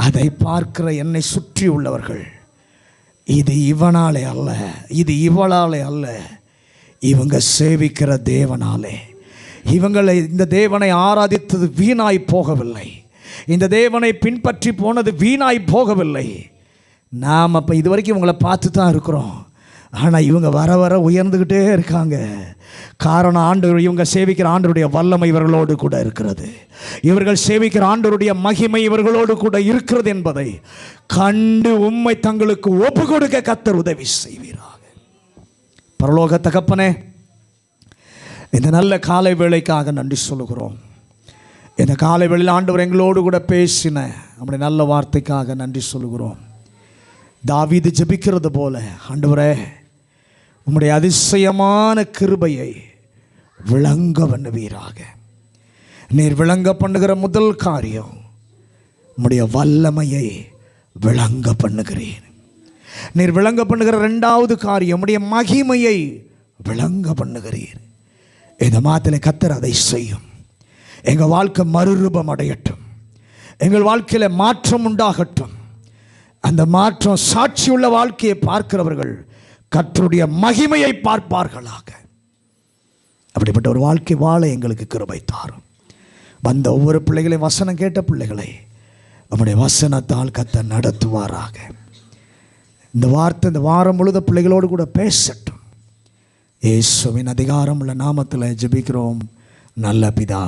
அதை பார்க்கிற என்னை சுற்றி உள்ளவர்கள், இது இவனாலே அல்ல, இது இவளாலே அல்ல, இவங்க சேவிக்கிற தேவனாலே, இவங்களை இந்த தேவனை ஆராதித்தது வீணாய் போகவில்லை, இந்த தேவனை பின்பற்றி போனது வீணாய் போகவில்லை. நாம் அப்போ இது வரைக்கும் இவங்களை பார்த்து தான் இருக்கிறோம். ஆனால் இவங்க வர வர உயர்ந்துக்கிட்டே இருக்காங்க. காரணம், ஆண்டவர், இவங்க சேவிக்கிற ஆண்டவருடைய வல்லமை இவர்களோடு கூட இருக்கிறது. இவர்கள் சேவிக்கிற ஆண்டவருடைய மகிமை இவர்களோடு கூட இருக்கிறது என்பதை கண்டு உம்மை தங்களுக்கு ஒப்பு கொடுக்க கர்த்தர் உதவி செய்வீராக. பரலோக தகப்பனே, இந்த நல்ல காலை வேளைக்காக நன்றி சொல்லுகிறோம். இந்த காலை வேளையில் ஆண்டவர் எங்களோடு கூட பேசின நம்முடைய நல்ல வார்த்தைக்காக நன்றி சொல்லுகிறோம். தாவீது ஜெபிக்கிறது போல ஆண்டவரே, உம்முடைய அதிசயமான கிருபையை விளங்க பண்ணுவீராக. நீர் விளங்க பண்ணுகிற முதல் காரியம், உம்முடைய வல்லமையை விளங்க பண்ணுகிறேன். நீர் விளங்க பண்ணுகிற இரண்டாவது காரியம், உம்முடைய மகிமையை விளங்க பண்ணுகிறீர். இந்த மாதத்தில் கர்த்தர் அதை செய்யும். எங்கள் வாழ்க்கை மறுரூபம் அடையட்டும். எங்கள் வாழ்க்கையில் மாற்றம் உண்டாகட்டும். அந்த மாற்றம் சாட்சியுள்ள வாழ்க்கையை பார்க்கிறவர்கள் கர்த்தருடைய மகிமையை பார்ப்பார்களாக. அப்படிப்பட்ட ஒரு வாழ்க்கை வாழ எங்களுக்கு கிருபை தாரும். வந்த ஒவ்வொரு பிள்ளைகளையும், வசனம் கேட்ட பிள்ளைகளை நம்முடைய வசனத்தால் கர்த்தர் நடத்துவாராக. இந்த வார்த்தை இந்த வாரம் முழுத பிள்ளைகளோடு கூட பேசட்டும். இயேசுவின் அதிகாரம் உள்ள நாமத்தில் ஜெபிக்கிறோம் நல்ல பிதாவே.